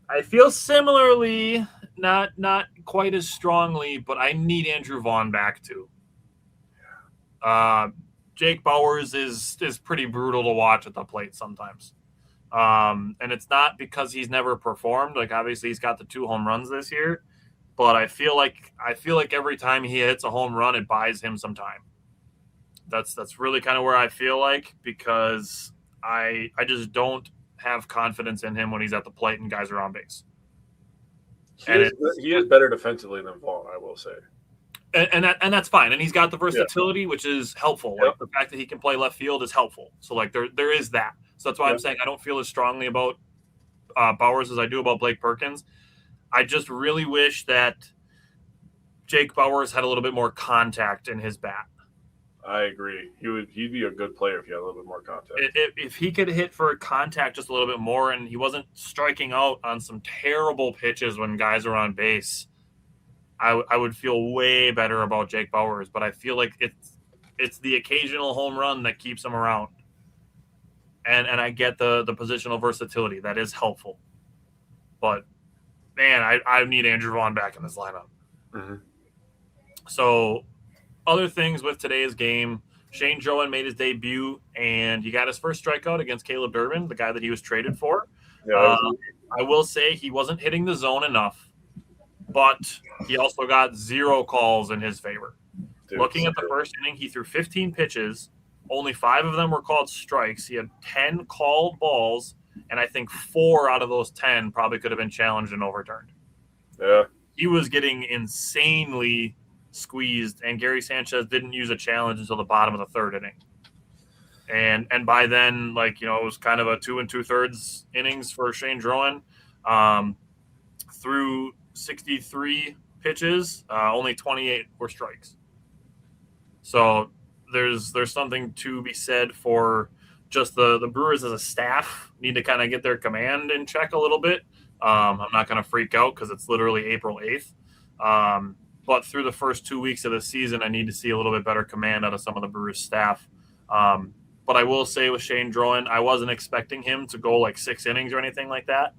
I feel similarly, not quite as strongly, but I need Andrew Vaughn back too. Jake Bauers is pretty brutal to watch at the plate sometimes. And it's not because he's never performed. Like, obviously he's got the 2 home runs this year, but I feel like every time he hits a home run, it buys him some time. That's really kind of where I feel like, because I just don't have confidence in him when he's at the plate and guys are on base. He is better defensively than Vaughn, I will say. And that's fine. And he's got the versatility, which is helpful. Yep. Like, the fact that he can play left field is helpful. So like there is that. So that's why I'm saying I don't feel as strongly about Bauers as I do about Blake Perkins. I just really wish that Jake Bauers had a little bit more contact in his bat. I agree. He'd be a good player if he had a little bit more contact. If he could hit for contact just a little bit more and he wasn't striking out on some terrible pitches when guys are on base, I would feel way better about Jake Bauers. But I feel like it's the occasional home run that keeps him around. And I get the positional versatility. That is helpful. But, man, I need Andrew Vaughn back in this lineup. Mm-hmm. So, other things with today's game, Shane Drowan made his debut, and he got his first strikeout against Caleb Durbin, the guy that he was traded for. Yeah, I will say he wasn't hitting the zone enough, but he also got 0 calls in his favor. dude, Looking at the first inning, he threw 15 pitches. Only 5 of them were called strikes. He had 10 called balls, and I think 4 out of those 10 probably could have been challenged and overturned. Yeah. He was getting insanely squeezed, and Gary Sanchez didn't use a challenge until the bottom of the 3rd inning. And by then, it was kind of a 2 2/3 innings for Shane Drowan. Through 63 pitches, only 28 were strikes. So there's something to be said for just the Brewers as a staff need to kind of get their command in check a little bit. I'm not going to freak out because it's literally April 8th. But through the first 2 weeks of the season, I need to see a little bit better command out of some of the Brewers staff. But I will say with Shane Drowan, I wasn't expecting him to go 6 innings or anything like that.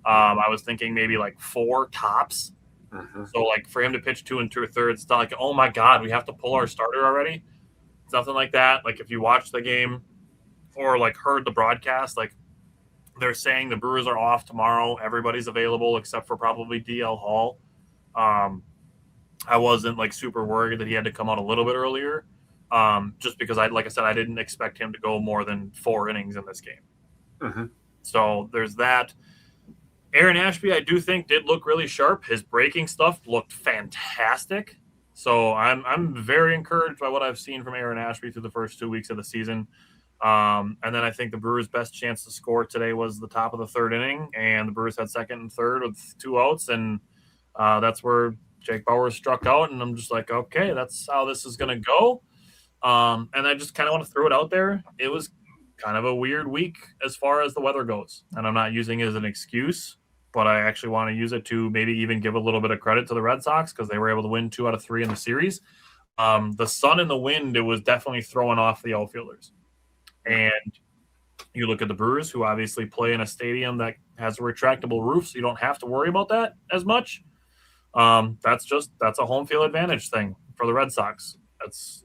I was thinking maybe 4 tops. Mm-hmm. So for him to pitch 2 2/3, it's not oh my God, we have to pull our starter already. It's nothing like that. If you watch the game or heard the broadcast, they're saying the Brewers are off tomorrow. Everybody's available except for probably DL Hall. I wasn't super worried that he had to come out a little bit earlier. Just because I didn't expect him to go more than 4 innings in this game. Mm-hmm. So there's that. Aaron Ashby, I do think, did look really sharp. His breaking stuff looked fantastic. So I'm very encouraged by what I've seen from Aaron Ashby through the first 2 weeks of the season. And then I think the Brewers' best chance to score today was the top of the 3rd inning, and the Brewers had 2nd and 3rd with 2 outs, and that's where Jake Bauers struck out, and I'm just okay, that's how this is going to go. And I just kind of want to throw it out there. It was kind of a weird week as far as the weather goes, and I'm not using it as an excuse, but I actually want to use it to maybe even give a little bit of credit to the Red Sox because they were able to win 2 out of 3 in the series. The sun and the wind, it was definitely throwing off the outfielders. And you look at the Brewers, who obviously play in a stadium that has a retractable roof, so you don't have to worry about that as much. That's a home field advantage thing for the Red Sox. That's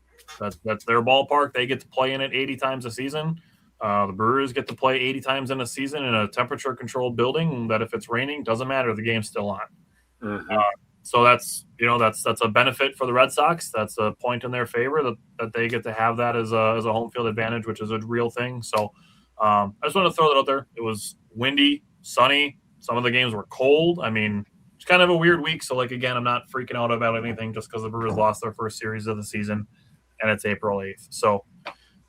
their ballpark. They get to play in it 80 times a season. The Brewers get to play 80 times in a season in a temperature-controlled building that if it's raining, doesn't matter. The game's still on. Mm-hmm. So that's a benefit for the Red Sox. That's a point in their favor that they get to have that as a home field advantage, which is a real thing. So I just want to throw that out there. It was windy, sunny. Some of the games were cold. I mean, it's kind of a weird week. So again, I'm not freaking out about anything just because the Brewers lost their first series of the season, and it's April 8th. So,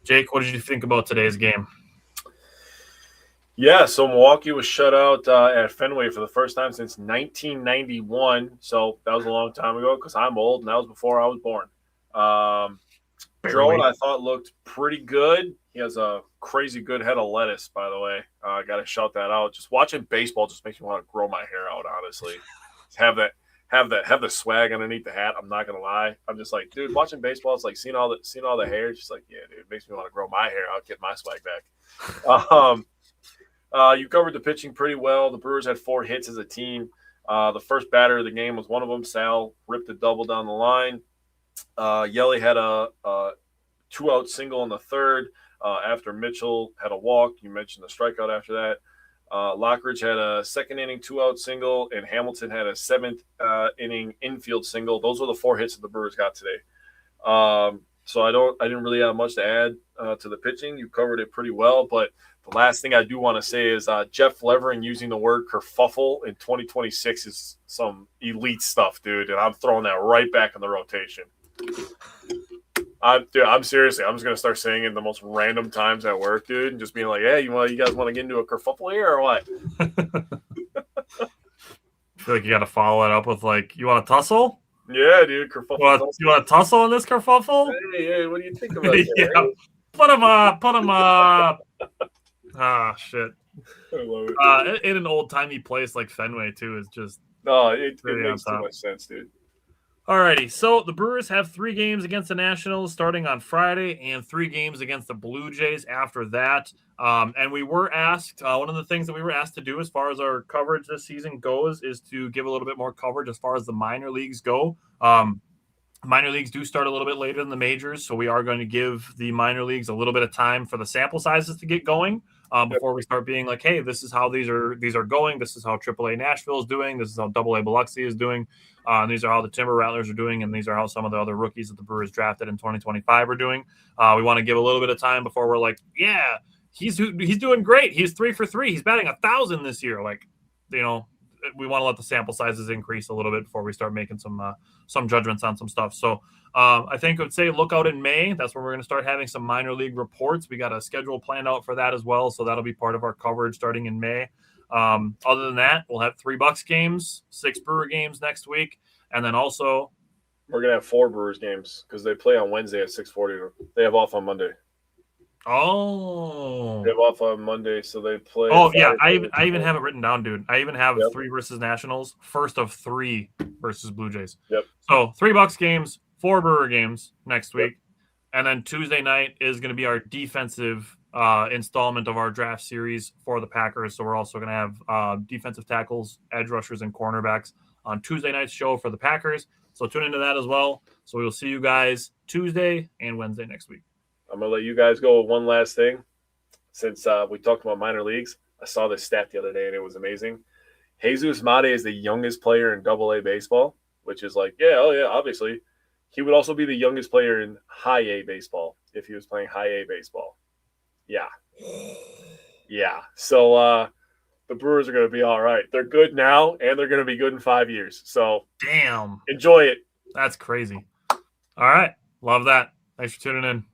Jake, what did you think about today's game? Yeah, so Milwaukee was shut out at Fenway for the first time since 1991. So that was a long time ago because I'm old, and that was before I was born. Drowan, I thought, looked pretty good. He has a crazy good head of lettuce, by the way. I got to shout that out. Just watching baseball just makes me want to grow my hair out, honestly. Have the swag underneath the hat. I'm not gonna lie. I'm just dude, watching baseball, it's seeing all the hair. It's just yeah, dude, it makes me want to grow my hair out, get my swag back. You covered the pitching pretty well. The Brewers had 4 hits as a team. The first batter of the game was one of them. Sal ripped a double down the line. Yelly had a 2-out single in the 3rd after Mitchell had a walk. You mentioned the strikeout after that. Lockridge had a 2nd inning 2-out single, and Hamilton had a 7th inning infield single. Those were the 4 hits that the Brewers got today. So I didn't really have much to add to the pitching. You covered it pretty well, but the last thing I do want to say is Jeff Levering using the word kerfuffle in 2026 is some elite stuff, dude, and I'm throwing that right back in the rotation. I'm seriously, I'm just going to start saying it in the most random times at work, dude, and just being hey, you guys want to get into a kerfuffle here or what? I feel like you got to follow it up with you want to tussle? Yeah, dude. Kerfuffle. You want to tussle on this kerfuffle? Hey, what do you think about that? Yeah. Put him up. Put him up. Ah, shit. I love it. In an old-timey place like Fenway, too, is just No, it really makes too much sense, dude. Alrighty, so the Brewers have 3 games against the Nationals starting on Friday and 3 games against the Blue Jays after that. And we were asked, one of the things that we were asked to do as far as our coverage this season goes is to give a little bit more coverage as far as the minor leagues go. Minor leagues do start a little bit later than the majors, so we are going to give the minor leagues a little bit of time for the sample sizes to get going before we start being like, hey, this is how these are going. This is how AAA Nashville is doing. This is how AA Biloxi is doing. And these are how the Timber Rattlers are doing, and these are how some of the other rookies that the Brewers drafted in 2025 are doing. We want to give a little bit of time before we're like, yeah, he's doing great. He's 3 for 3. He's batting 1,000 this year. Like, you know, we want to let the sample sizes increase a little bit before we start making some judgments on some stuff. So I think I would say look out in May. That's when we're going to start having some minor league reports. We got a schedule planned out for that as well, so that'll be part of our coverage starting in May. Other than that, we'll have 3 Bucks games, 6 Brewer games next week, and then also we're gonna have 4 Brewers games because they play on Wednesday at 6:40. They have off on Monday. Oh, they have off on Monday, so they play. Oh yeah, I even have it written down, dude. I even have 3 versus Nationals, first of 3 versus Blue Jays. Yep. So 3 Bucks games, 4 Brewer games next week, and then Tuesday night is going to be our defensive installment of our draft series for the Packers. So we're also going to have defensive tackles, edge rushers, and cornerbacks on Tuesday night's show for the Packers. So tune into that as well. So we will see you guys Tuesday and Wednesday next week. I'm going to let you guys go with one last thing. Since we talked about minor leagues, I saw this stat the other day, and it was amazing. Jesus Mate is the youngest player in AA baseball, which is like, obviously. He would also be the youngest player in high A baseball if he was playing high A baseball. Yeah. Yeah. So the Brewers are going to be all right. They're good now, and they're going to be good in 5 years. So damn. Enjoy it. That's crazy. All right. Love that. Thanks for tuning in.